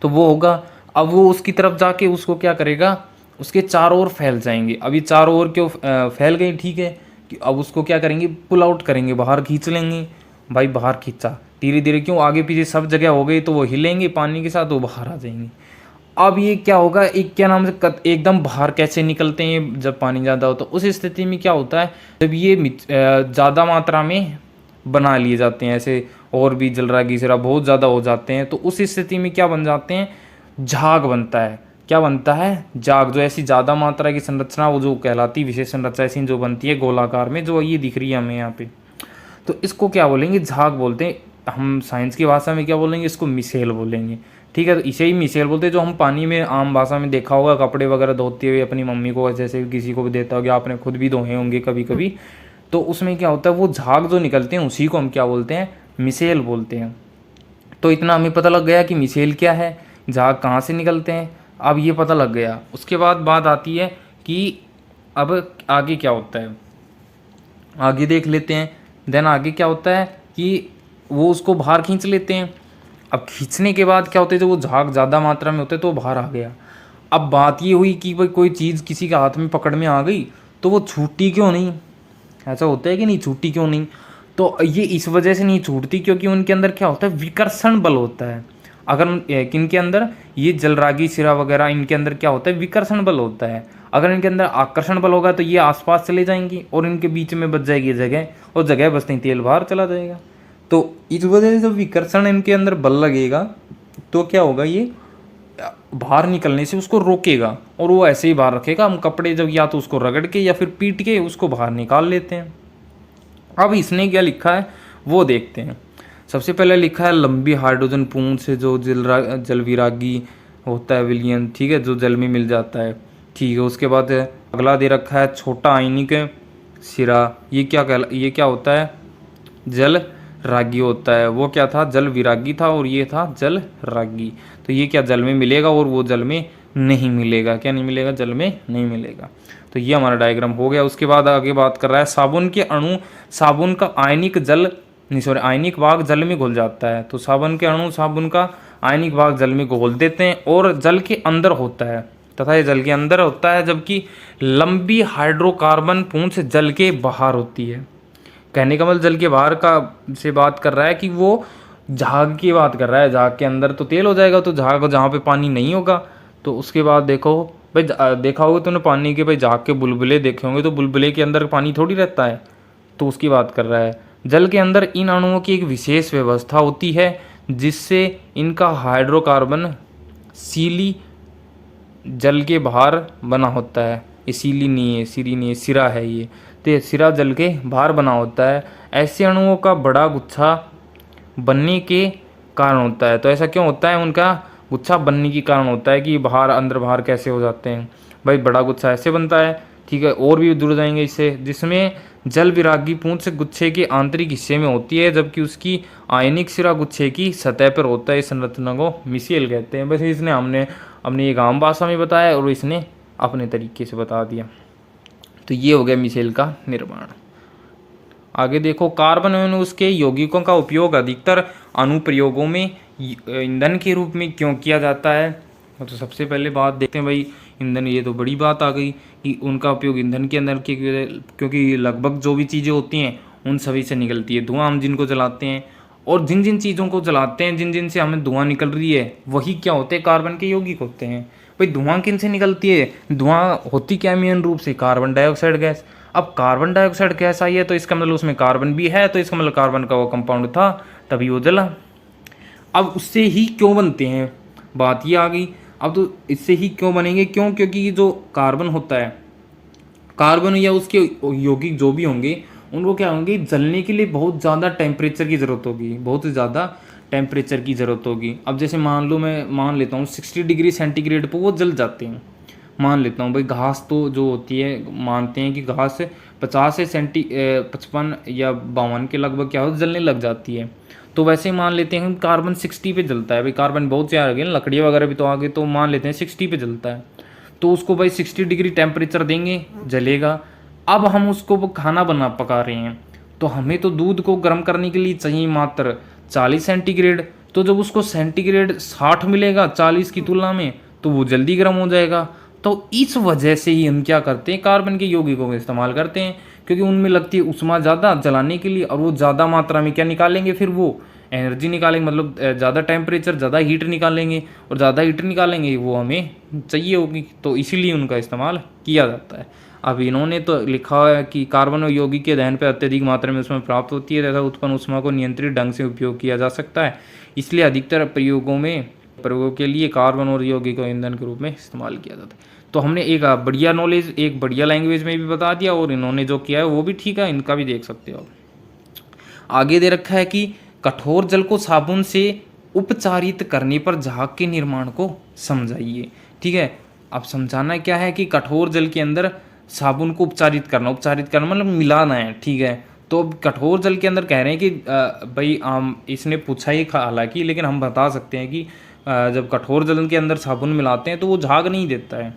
तो वो होगा। अब वो उसकी तरफ जाके उसको क्या करेगा, उसके चारों ओर फैल जाएंगे। अभी चारों ओर क्यों फैल गई, ठीक है, कि अब उसको क्या करेंगे, पुल आउट करेंगे, बाहर खींच लेंगे। भाई बाहर खींचा, धीरे धीरे क्यों, आगे पीछे सब जगह हो गई तो वो हिलेंगे पानी के साथ, वो बाहर आ जाएंगे। अब ये क्या होगा, एक क्या नाम से एकदम बाहर कैसे निकलते हैं जब पानी ज़्यादा होता है, उस स्थिति में क्या होता है, जब ये ज़्यादा मात्रा में बना लिए जाते हैं ऐसे, और भी जलरागी सिरा बहुत ज़्यादा हो जाते हैं, तो उस स्थिति में क्या बन जाते हैं, झाग बनता है। क्या बनता है, झाग। जो ऐसी ज़्यादा मात्रा की संरचना वो जो कहलाती विशेष संरचना ऐसी जो बनती है गोलाकार में, जो ये दिख रही है हमें यहाँ पे, तो इसको क्या बोलेंगे, झाग बोलते हैं। हम साइंस की भाषा में क्या बोलेंगे, इसको मिसेल बोलेंगे। ठीक है, तो इसे ही मिसेल बोलते हैं। जो हम पानी में आम भाषा में देखा होगा, कपड़े वगैरह धोते हुए अपनी मम्मी को, जैसे किसी को भी देता होगा, आपने खुद भी धोए होंगे कभी कभी, तो उसमें क्या होता है, वो झाग जो निकलते हैं उसी को हम क्या बोलते हैं, मिसेल बोलते हैं। तो इतना हमें पता लग गया कि मिसेल क्या है, झाग कहाँ से निकलते हैं, अब ये पता लग गया। उसके बाद बात आती है कि अब आगे क्या होता है, आगे देख लेते हैं। देन आगे क्या होता है कि वो उसको बाहर खींच लेते हैं। अब खींचने के बाद क्या होता है, जब वो झाग ज़्यादा मात्रा में होते हैं तो बाहर आ गया। अब बात ये हुई कि भाई कोई चीज़ किसी के हाथ में पकड़ में आ गई तो वो छूटती क्यों नहीं, ऐसा होता है कि नहीं, छूटती क्यों नहीं, तो ये इस वजह से नहीं छूटती क्योंकि उनके अंदर क्या होता है, विकर्षण बल होता है। अगर किनके अंदर, ये जलरागी सिरा वगैरह, इनके अंदर क्या होता है, विकर्षण बल होता है। अगर इनके अंदर आकर्षण बल होगा तो ये आसपास चले जाएंगी और इनके बीच में बच जाएगी जगह, और जगह बचते ही तेल बाहर चला जाएगा। तो इस वजह से जब विकर्षण इनके अंदर बल लगेगा तो क्या होगा, ये बाहर निकलने से उसको रोकेगा और वो ऐसे ही बाहर रखेगा। हम कपड़े जब या तो उसको रगड़ के या फिर पीट के उसको बाहर निकाल लेते हैं। अब इसने क्या लिखा है वो देखते हैं। सबसे पहले लिखा है लंबी हाइड्रोजन पूंछ से जो जलविरागी होता है विलयन, ठीक है, जो जल में मिल जाता है। ठीक है, उसके बाद अगला दे रखा है छोटा आयनिक सिरा, ये क्या होता है, जल रागी होता है। वो क्या था, जल विरागी था और ये था जल रागी। तो ये क्या जल में मिलेगा और वो जल में नहीं मिलेगा। क्या नहीं मिलेगा, जल में नहीं मिलेगा। तो ये हमारा डायग्राम हो गया। उसके बाद आगे बात कर रहा है साबुन के अणु, साबुन का आयनिक भाग जल में घुल जाता है। तो साबुन के अणु साबुन का आयनिक भाग जल में घोल देते हैं और जल के अंदर होता है, तथा ये जल के अंदर होता है, जबकि लंबी हाइड्रोकार्बन पूंछ जल के बाहर होती है। कहने का मतलब जल के बाहर का से बात कर रहा है कि वो झाग की बात कर रहा है। झाग के अंदर तो तेल हो जाएगा, तो झाग जहाँ पे पानी नहीं होगा। तो उसके बाद देखो भाई, देखा होगा तुमने पानी के, भाई झाग के बुलबुले देखे होंगे, तो बुलबुले के अंदर पानी थोड़ी रहता है, तो उसकी बात कर रहा है। जल के अंदर इन अणुओं की एक विशेष व्यवस्था होती है जिससे इनका हाइड्रोकार्बन सीली जल के बाहर बना होता है। ये सीली नहीं है, सीरी नहीं है, सिरा है ये। तो ये सिरा जल के बाहर बना होता है। ऐसे अणुओं का बड़ा गुच्छा बनने के कारण होता है। तो ऐसा क्यों होता है? उनका गुच्छा बनने के कारण होता है कि बाहर अंदर बाहर कैसे हो जाते हैं भाई। बड़ा गुच्छा ऐसे बनता है, ठीक है। और भी जुड़ जाएंगे इससे, जिसमें जल विरागी पूंछ गुच्छे के आंतरिक हिस्से में होती है, जबकि उसकी आयनिक सिरा गुच्छे की सतह पर होता है। इस संरचना को मिसेल कहते हैं। बस इसने हमने अपनी एक आम भाषा में बताया और इसने अपने तरीके से बता दिया। तो ये हो गया मिसेल का निर्माण। आगे देखो, कार्बन एवं उसके यौगिकों का उपयोग अधिकतर अनुप्रयोगों में ईंधन के रूप में क्यों किया जाता है? तो सबसे पहले बात देखते हैं भाई, ईंधन, ये तो बड़ी बात आ गई कि उनका उपयोग ईंधन के अंदर क्योंकि लगभग जो भी चीज़ें होती हैं उन सभी से निकलती है धुआं, हम जिनको जलाते हैं। और जिन जिन चीज़ों को जलाते हैं, जिन जिन से हमें धुआं निकल रही है, वही क्या होते हैं? कार्बन के यौगिक होते हैं। भाई धुआं किन से निकलती है? धुआं होती क्या मेन रूप से? Carbon dioxide gas. अब कार्बन डाइऑक्साइड गैस आई है तो इसका मतलब उसमें कार्बन भी है, तो इसका मतलब कार्बन का वो कंपाउंड था, तभी वो जला। अब उससे ही क्यों बनते हैं, बात ये आ गई। अब तो इससे ही क्यों बनेंगे? क्यों? क्योंकि जो कार्बन होता है, कार्बन या उसके यौगिक जो भी होंगे, उनको क्या होंगे? जलने के लिए बहुत ज़्यादा टेम्परेचर की ज़रूरत होगी, बहुत ज़्यादा टेम्परेचर की ज़रूरत होगी। अब जैसे मान लो, मैं मान लेता हूँ 60 डिग्री सेंटीग्रेड पर वो जल जाते हैं, मान लेता हूँ भाई। घास तो जो होती है, मानते हैं कि घास 50 से 55 या 52 के लगभग क्या हो जलने लग जाती है। तो वैसे ही मान लेते हैं कार्बन 60 पे जलता है भाई। कार्बन बहुत से आ गए ना, लकड़ियाँ वगैरह भी तो आ गए, तो मान लेते हैं 60 पे जलता है। तो उसको भाई 60 डिग्री टेम्परेचर देंगे, जलेगा। अब हम उसको वो खाना पका रहे हैं, तो हमें तो दूध को गर्म करने के लिए चाहिए मात्र 40 सेंटीग्रेड। तो जब उसको सेंटीग्रेड 60 मिलेगा 40 की तुलना में, तो वो जल्दी गर्म हो जाएगा। तो इस वजह से ही हम क्या करते हैं? कार्बन के यौगिकों का इस्तेमाल करते हैं, क्योंकि उनमें लगती है उष्मा ज़्यादा जलाने के लिए, और वो ज़्यादा मात्रा में क्या निकालेंगे? फिर वो एनर्जी निकालेंगे, मतलब ज़्यादा टेम्परेचर, ज़्यादा हीट निकालेंगे, और ज़्यादा हीट निकालेंगे वो हमें चाहिए होगी, तो इसीलिए उनका इस्तेमाल किया जाता है। अब इन्होंने तो लिखा है कि कार्बन और यौगिक के दहन पर अत्यधिक मात्रा में उसमें प्राप्त होती है तथा उत्पन्न उष्मा को नियंत्रित ढंग से उपयोग किया जा सकता है, इसलिए अधिकतर प्रयोगों के लिए कार्बन और यौगिक को ईंधन के रूप में इस्तेमाल किया जाता है। तो हमने एक बढ़िया नॉलेज, एक बढ़िया लैंग्वेज में भी बता दिया, और इन्होंने जो किया है वो भी ठीक है, इनका भी देख सकते हो आप। आगे दे रखा है कि कठोर जल को साबुन से उपचारित करने पर झाग के निर्माण को समझाइए। ठीक है, अब समझाना क्या है कि कठोर जल के अंदर साबुन को उपचारित करना मतलब मिलाना है। ठीक है, तो कठोर जल के अंदर कह रहे हैं कि भाई इसने पूछा ही हालांकि, लेकिन हम बता सकते हैं कि जब कठोर जल के अंदर साबुन मिलाते हैं तो वो झाग नहीं देता है।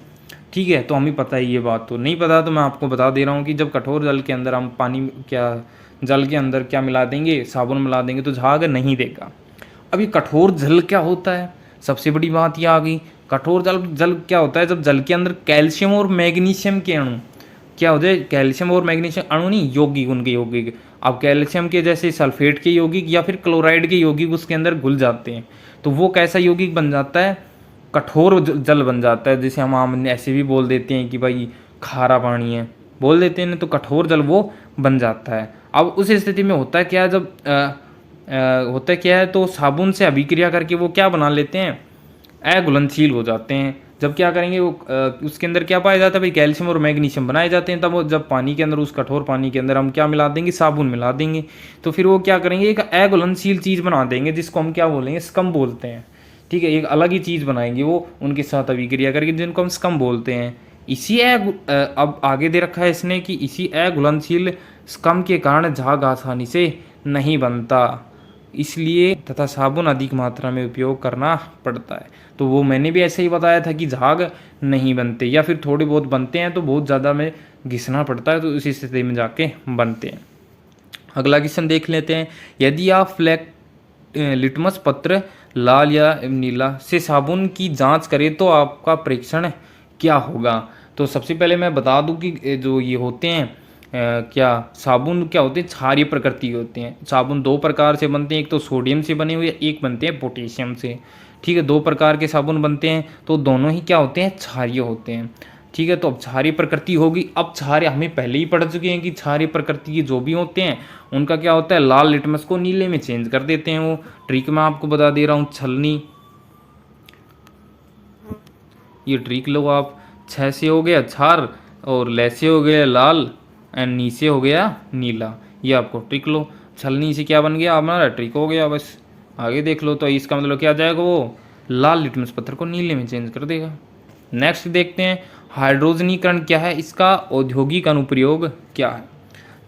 ठीक है, तो हमें पता है ये बात, तो नहीं पता तो मैं आपको बता दे रहा हूँ कि जब कठोर जल के अंदर हम जल के अंदर क्या मिला देंगे? साबुन मिला देंगे, तो झाग नहीं देगा। अब ये कठोर जल क्या होता है? सबसे बड़ी बात ये आ गई, कठोर जल क्या होता है? जब जल के अंदर कैल्शियम और मैग्नीशियम के अणु क्या होते हैं? कैल्शियम और मैग्नीशियम अणु नहीं, यौगिक, उनके यौगिक। अब कैल्शियम के जैसे सल्फेट के यौगिक या फिर क्लोराइड के यौगिक उसके अंदर घुल जाते हैं, तो वो कैसा यौगिक बन जाता है? कठोर जल बन जाता है। जैसे हम ऐसे भी बोल देते हैं कि भाई खारा पानी है, बोल देते हैं, तो कठोर जल वो बन जाता है। अब उस स्थिति में होता है क्या, जब होता क्या है, तो साबुन से अभिक्रिया करके वो क्या बना लेते हैं? अघुलनशील हो जाते हैं। जब क्या करेंगे वो उसके अंदर क्या पाया जाता है भाई? कैल्शियम और मैग्नीशियम बनाए जाते हैं। तब वो जब पानी के अंदर, उस कठोर पानी के अंदर हम क्या मिला देंगे? साबुन मिला देंगे। तो फिर वो क्या करेंगे? एक अघुलनशील चीज़ बना देंगे, जिसको हम क्या बोलेंगे? स्कम बोलते हैं। ठीक है, एक अलग ही चीज़ बनाएंगे वो उनके साथ अभिक्रिया करके, जिनको हम स्कम बोलते हैं। अब आगे दे रखा है इसने कि इसी अघुलनशील स्कम के कारण झाग आसानी से नहीं बनता, इसलिए तथा साबुन अधिक मात्रा में उपयोग करना पड़ता है। तो वो मैंने भी ऐसे ही बताया था कि झाग नहीं बनते, या फिर थोड़े बहुत बनते हैं तो बहुत ज़्यादा में घिसना पड़ता है, तो उसी स्थिति में जाके बनते हैं। अगला क्वेश्चन देख लेते हैं। यदि आप लिटमस पत्र लाल या नीला से साबुन की जांच करें तो आपका परीक्षण क्या होगा? तो सबसे पहले मैं बता दूं कि जो ये होते हैं क्या साबुन क्या होते हैं? क्षारीय प्रकृति के होते हैं। साबुन दो प्रकार से बनते हैं, एक तो सोडियम से बने हुए, एक बनते हैं पोटेशियम से। ठीक है, दो प्रकार के साबुन बनते हैं, तो दोनों ही क्या होते हैं? क्षारीय होते हैं। ठीक है, तो अब क्षारीय प्रकृति होगी। अब क्षारीय हमें पहले ही पढ़ चुके हैं कि क्षारीय प्रकृति के जो भी होते हैं उनका क्या होता है? लाल लिटमस को नीले में चेंज कर देते हैं वो। ट्रिक मैं आपको बता दे रहा हूँ, छलनी ये ट्रिक लो आप। छ से हो गया क्षार, और ले से हो गया लाल, एंड नी से हो गया नीला। ये आपको ट्रिक लो। छलनी से क्या बन गया हमारा, ट्रिक हो गया बस। आगे देख लो, तो इसका मतलब क्या आ जाएगा, वो लाल लिटमस पत्थर को नीले में चेंज कर देगा। नेक्स्ट देखते हैं हाइड्रोजनीकरण क्या है, इसका औद्योगिक अनुप्रयोग क्या है।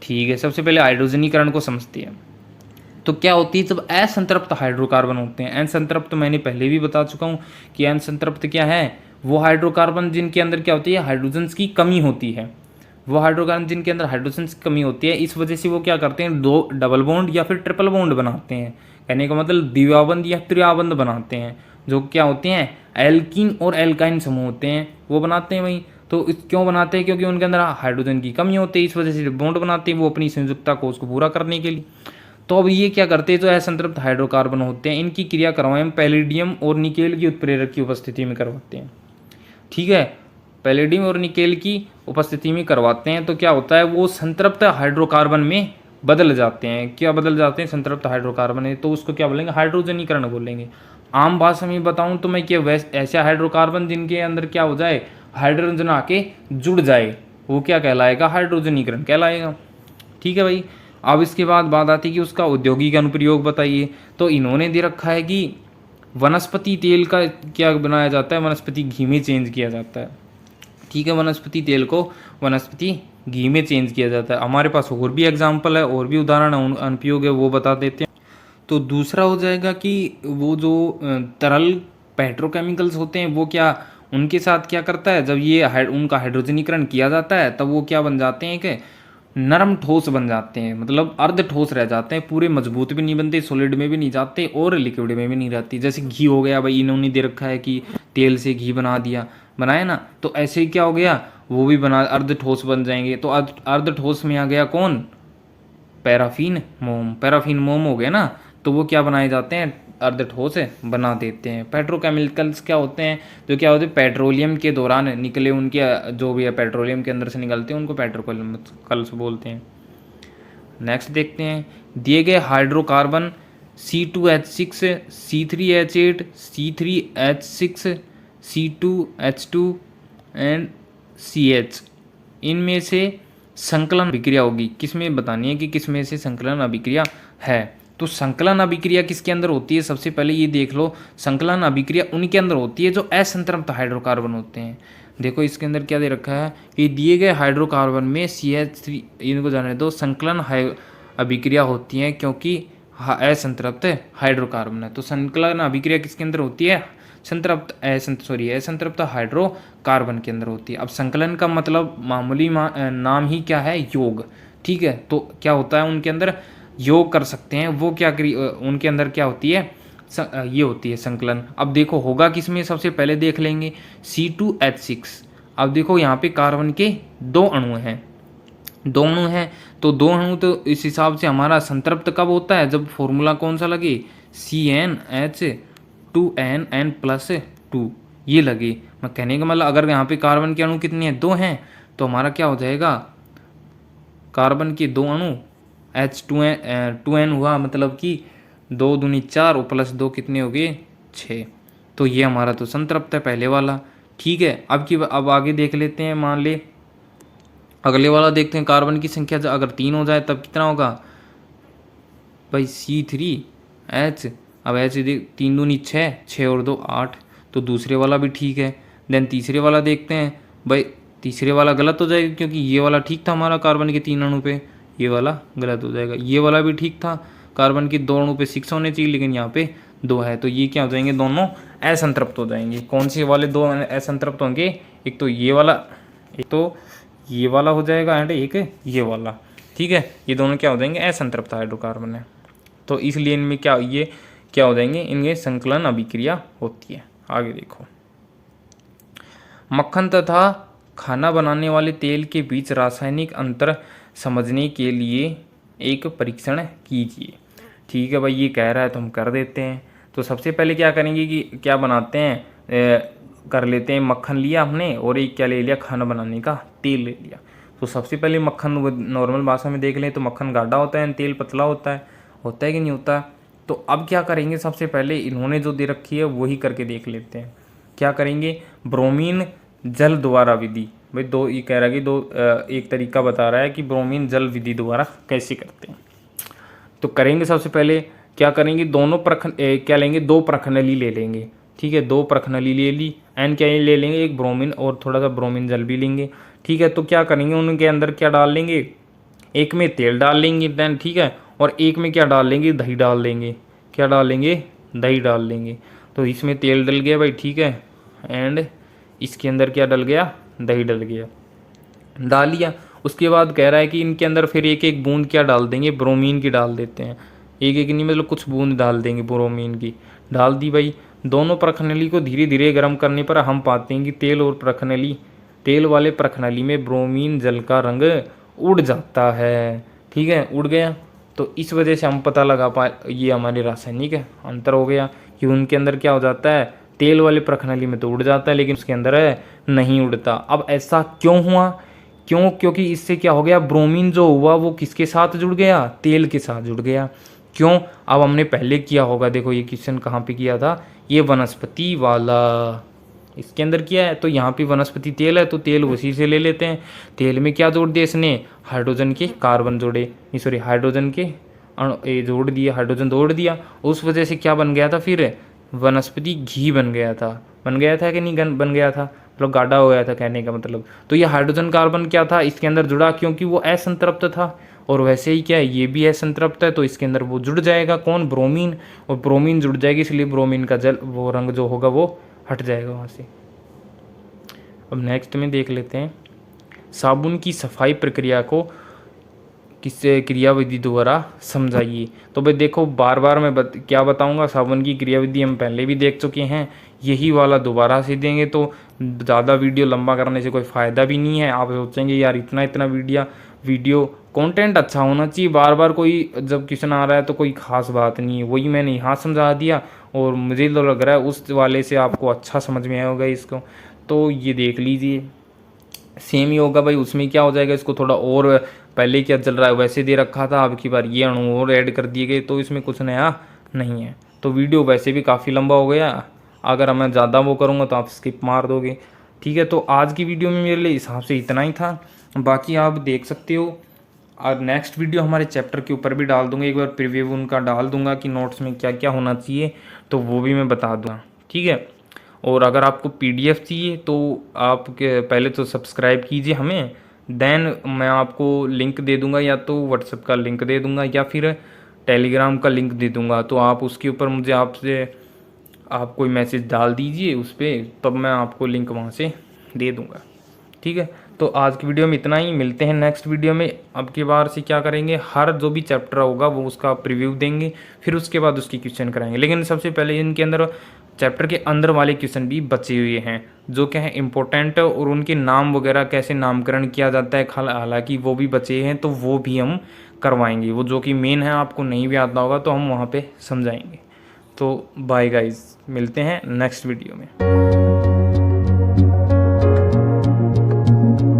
ठीक है, सबसे पहले हाइड्रोजनीकरण को समझते हैं। तो क्या होती है जब असंतृप्त हाइड्रोकार्बन होते हैं। असंतृप्त मैंने पहले भी बता चुका हूँ कि असंतृप्त क्या है, वो हाइड्रोकार्बन जिनके अंदर क्या होती है, हाइड्रोजन की कमी होती है। वो हाइड्रोकार्बन जिनके अंदर हाइड्रोजन की कमी होती है, इस वजह से वो क्या करते हैं, दो डबल बॉन्ड या फिर ट्रिपल बॉन्ड बनाते हैं। कहने का मतलब द्विआबंध या त्रिआबंध बनाते हैं, जो क्या होते हैं, एल्कीन और एल्काइन समूह होते हैं, वो बनाते हैं वही। तो क्यों बनाते हैं, क्योंकि उनके अंदर हाइड्रोजन की कमी होती है, इस वजह से बॉन्ड बनाते हैं वो अपनी संयुक्ता को उसको पूरा करने के लिए। तो अब ये क्या करते हैं, जो असंतृप्त हाइड्रोकार्बन होते हैं, इनकी क्रिया करवाएं हम पैलेडियम और निकेल की उत्प्रेरक की उपस्थिति में करवाते हैं। ठीक है, पैलेडियम और निकेल की उपस्थिति में करवाते हैं, तो क्या होता है, वो संतृप्त हाइड्रोकार्बन में बदल जाते हैं। क्या बदल जाते हैं, संतृप्त हाइड्रोकार्बन है, तो उसको क्या बोलेंगे, हाइड्रोजनीकरण बोलेंगे। आम भाषा में बताऊं तो मैं क्या, ऐसे हाइड्रोकार्बन जिनके अंदर क्या हो जाए, हाइड्रोजन आके जुड़ जाए, वो क्या कहलाएगा, हाइड्रोजनीकरण कहलाएगा। ठीक है भाई। अब इसके बाद बात आती है कि उसका औद्योगिक अनुप्रयोग बताइए। तो इन्होंने दे रखा है कि वनस्पति तेल का क्या बनाया जाता है, वनस्पति घी में चेंज किया जाता है। ठीक है, वनस्पति तेल को वनस्पति घी में चेंज किया जाता है। हमारे पास और भी एग्जाम्पल है, और भी उदाहरण अनुप्रयोग है, वो बता देते हैं। तो दूसरा हो जाएगा कि वो जो तरल पेट्रोकेमिकल्स होते हैं, वो क्या, उनके साथ क्या करता है, जब ये उनका हाइड्रोजनीकरण किया जाता है, तब वो क्या बन जाते हैं कि नरम ठोस बन जाते हैं, मतलब अर्ध ठोस रह जाते हैं, पूरे मजबूत भी नहीं बनते, सॉलिड में भी नहीं जाते और लिक्विड में भी नहीं रहती। जैसे घी हो गया भाई, इन्होंने दे रखा है कि तेल से घी बना दिया, बनाया ना, तो ऐसे ही क्या हो गया, वो भी बना अर्ध ठोस बन जाएंगे। तो अर्ध ठोस में आ गया कौन, पैराफिन मोम। पैराफिन मोम हो गया ना, तो वो क्या बनाए जाते हैं, अर्ध ठोस बना देते हैं। पेट्रोकेमिकल्स क्या होते हैं, जो क्या होते हैं, पेट्रोलियम के दौरान निकले उनके जो भी है पेट्रोलियम के अंदर से निकलते हैं, उनको पेट्रोकेमिकल्स बोलते हैं। नेक्स्ट देखते हैं, दिए गए hydrocarbon C2H6, C3H8, C3H6, C2H2 and CH, इनमें से संकलन अभिक्रिया होगी। किसमें बतानी है कि किसमें से संकलन अभिक्रिया है। तो संकलन अभिक्रिया किसके अंदर होती है, सबसे पहले ये देख लो, संकलन अभिक्रिया उनके अंदर होती है जो असंतृप्त हाइड्रोकार्बन होते हैं। देखो इसके अंदर क्या दे रखा है कि दिए गए हाइड्रोकार्बन में CH3, इनको जाने दो, संकलन अभिक्रिया होती है क्योंकि असंतृप्त हाइड्रोकार्बन है। तो संकलन अभिक्रिया किसके अंदर होती है, असंतृप्त हाइड्रोकार्बन के अंदर होती है। अब संकलन का मतलब मामूली नाम ही क्या है, योग। ठीक है, तो क्या होता है, उनके अंदर योग कर सकते हैं, वो क्या उनके अंदर क्या होती है, ये होती है संकलन। अब देखो होगा किसमें, सबसे पहले देख लेंगे C2H6। अब देखो यहाँ पे कार्बन के दो अणु हैं, तो दो अणु, तो इस हिसाब से हमारा संतृप्त कब होता है, जब फॉर्मूला कौन सा लगे, CnH2n+2 ये लगे। मैं कहने का मतलब, अगर यहाँ पे कार्बन के अणु कितने हैं, दो हैं, तो हमारा क्या हो जाएगा, कार्बन के दो अणु H2n हुआ, मतलब कि 2 दूनी 4 और +2 कितने हो गए, 6। तो ये हमारा तो संतृप्त है पहले वाला। ठीक है, अब आगे देख लेते हैं, मान ले अगले वाला देखते हैं, कार्बन की संख्या अगर 3 हो जाए तब कितना होगा भाई, C3H। अब H 3 दूनी 6, 6 और 2 8, तो दूसरे वाला भी ठीक है। देन तीसरे वाला देखते हैं भाई, तीसरे वाला गलत हो जाएगा क्योंकि ये वाला ठीक था हमारा कार्बन के 3 अणु पे, ये वाला गलत हो जाएगा। ये वाला भी ठीक था, कार्बन के 2 अणु पे 6 होने चाहिए, लेकिन यहाँ पे 2 है, तो ये क्या हो जाएंगे, दोनों असंतृप्त हो जाएंगे। कौन से वाले 2 असंतृप्त होंगे, एक तो ये वाला, एक तो ये वाला हो जाएगा, एंड एक ये वाला। ठीक है, ये दोनों क्या हो जाएंगे, असंतृप्त हाइड्रोकार्बन है। तो इसलिए इनमें क्या, ये क्या हो जाएंगे, इनमें संकलन अभिक्रिया होती है। आगे देखो, मक्खन तथा खाना बनाने वाले तेल के बीच रासायनिक अंतर समझने के लिए एक परीक्षण कीजिए। ठीक है भाई, ये कह रहा है तो हम कर देते हैं। तो सबसे पहले क्या करेंगे कि क्या बनाते हैं, कर लेते हैं, मक्खन लिया हमने और एक क्या ले लिया, खाना बनाने का तेल ले लिया। तो सबसे पहले मक्खन, नॉर्मल भाषा में देख लें तो मक्खन गाढ़ा होता है, तेल पतला होता है कि नहीं होता। तो अब क्या करेंगे, सबसे पहले इन्होंने जो दे रखी है वही करके देख लेते हैं। क्या करेंगे, ब्रोमीन जल द्वारा विधि। भाई दो ये कह रहा है कि एक तरीका बता रहा है कि ब्रोमीन जल विधि द्वारा कैसे करते हैं। तो करेंगे सबसे पहले क्या करेंगे, क्या लेंगे, 2 प्रखनली ले लेंगे। ठीक है, 2 प्रखनली ले ली, एन क्या ले लेंगे, एक ब्रोमीन और थोड़ा सा ब्रोमीन जल भी लेंगे। ठीक है, तो क्या करेंगे, उनके अंदर क्या डाल लेंगे, एक में तेल डाल लेंगे देन, ठीक है, और एक में क्या डाल लेंगे, दही डाल लेंगे। क्या डाल लेंगे, दही डाल लेंगे। तो इसमें तेल डल गया भाई, ठीक है, एंड इसके अंदर क्या डल गया, दही डल गया, डाल लिया। उसके बाद कह रहा है कि इनके अंदर फिर एक एक बूंद क्या डाल देंगे, ब्रोमीन की डाल देते हैं। एक एक नहीं मतलब कुछ बूंद डाल देंगे ब्रोमीन की, डाल दी भाई। दोनों प्रखनली को धीरे धीरे गर्म करने पर हम पाते हैं कि तेल वाले प्रखनली में ब्रोमीन जल का रंग उड़ जाता है। ठीक है, उड़ गया। तो इस वजह से हम पता लगा पाए ये हमारे रासायनिक अंतर हो गया कि उनके अंदर क्या हो जाता है, तेल वाले प्रखनली में तो उड़ जाता है लेकिन उसके अंदर नहीं उड़ता। अब ऐसा क्यों हुआ, क्योंकि इससे क्या हो गया, ब्रोमीन जो हुआ वो किसके साथ जुड़ गया, तेल के साथ जुड़ गया। क्यों, अब हमने पहले किया होगा, देखो ये क्वेश्चन कहाँ पे किया था, ये वनस्पति वाला इसके अंदर किया है। तो यहाँ पे वनस्पति तेल है तो तेल उसी से ले लेते हैं। तेल में क्या जोड़ दिया इसने, हाइड्रोजन के कार्बन जोड़े, नहीं सॉरी हाइड्रोजन के जोड़ दिया, हाइड्रोजन जोड़ दिया। उस वजह से क्या बन गया था, फिर वनस्पति घी बन गया था। बन गया था कि नहीं बन गया था, मतलब गाढ़ा हो गया था कहने का मतलब। तो ये हाइड्रोजन कार्बन क्या था, इसके अंदर जुड़ा क्योंकि वो असंतृप्त था, और वैसे ही क्या है ये भी असंतृप्त है, तो इसके अंदर वो जुड़ जाएगा कौन, ब्रोमीन, और ब्रोमीन जुड़ जाएगी इसलिए ब्रोमीन का जल वो रंग जो होगा वो हट जाएगा वहाँ से। अब नेक्स्ट में देख लेते हैं, साबुन की सफाई प्रक्रिया को किससे क्रियाविधि द्वारा समझाइए। तो भाई देखो बार बार मैं क्या बताऊंगा, साबुन की क्रियाविधि हम पहले भी देख चुके हैं, यही वाला दोबारा से देंगे तो ज़्यादा वीडियो लंबा करने से कोई फ़ायदा भी नहीं है। आप सोचेंगे यार इतना वीडियो कंटेंट अच्छा होना चाहिए, बार बार कोई जब क्वेश्चन आ रहा है तो कोई ख़ास बात नहीं है, वही मैंने यहाँ समझा दिया और मुझे तो लग रहा है उस वाले से आपको अच्छा समझ में आया होगा इसको। तो ये देख लीजिए सेम ही होगा भाई, उसमें क्या हो जाएगा, इसको थोड़ा और पहले क्या चल रहा है वैसे दे रखा था, अब की बार ये अणु और ऐड कर दिए गए, तो इसमें कुछ नया नहीं है। तो वीडियो वैसे भी काफ़ी लंबा हो गया, अगर मैं ज़्यादा वो करूँगा तो आप स्किप मार दोगे। ठीक है, तो आज की वीडियो में मेरे लिए हिसाब से इतना ही था, बाकी आप देख सकते हो। और नेक्स्ट वीडियो हमारे चैप्टर के ऊपर भी डाल दूंगा, एक बार प्रीव्यू उनका डाल दूंगा कि नोट्स में क्या क्या होना चाहिए, तो वो भी मैं बता दूँगा। ठीक है, और अगर आपको पीडीएफ चाहिए तो आप पहले तो सब्सक्राइब कीजिए हमें, देन मैं आपको लिंक दे दूंगा, या तो व्हाट्सएप का लिंक दे दूंगा या फिर टेलीग्राम का लिंक दे दूंगा। तो आप उसके ऊपर मुझे आप कोई मैसेज डाल दीजिए उस पर, तब मैं आपको लिंक वहाँ से दे दूंगा। ठीक है, तो आज की वीडियो में इतना ही, मिलते हैं नेक्स्ट वीडियो में। अब की बार से क्या करेंगे, हर जो भी चैप्टर होगा वो उसका प्रीव्यू देंगे, फिर उसके बाद उसकी क्वेश्चन कराएंगे। लेकिन सबसे पहले इनके अंदर चैप्टर के अंदर वाले क्वेश्चन भी बचे हुए हैं जो क्या है इम्पोर्टेंट, और उनके नाम वगैरह कैसे नामकरण किया जाता है हालांकि वो भी बचे हैं, तो वो भी हम करवाएंगे। वो जो कि मेन है आपको नहीं भी आता होगा तो हम वहाँ पे समझाएंगे। तो बाय गाइस, मिलते हैं नेक्स्ट वीडियो में।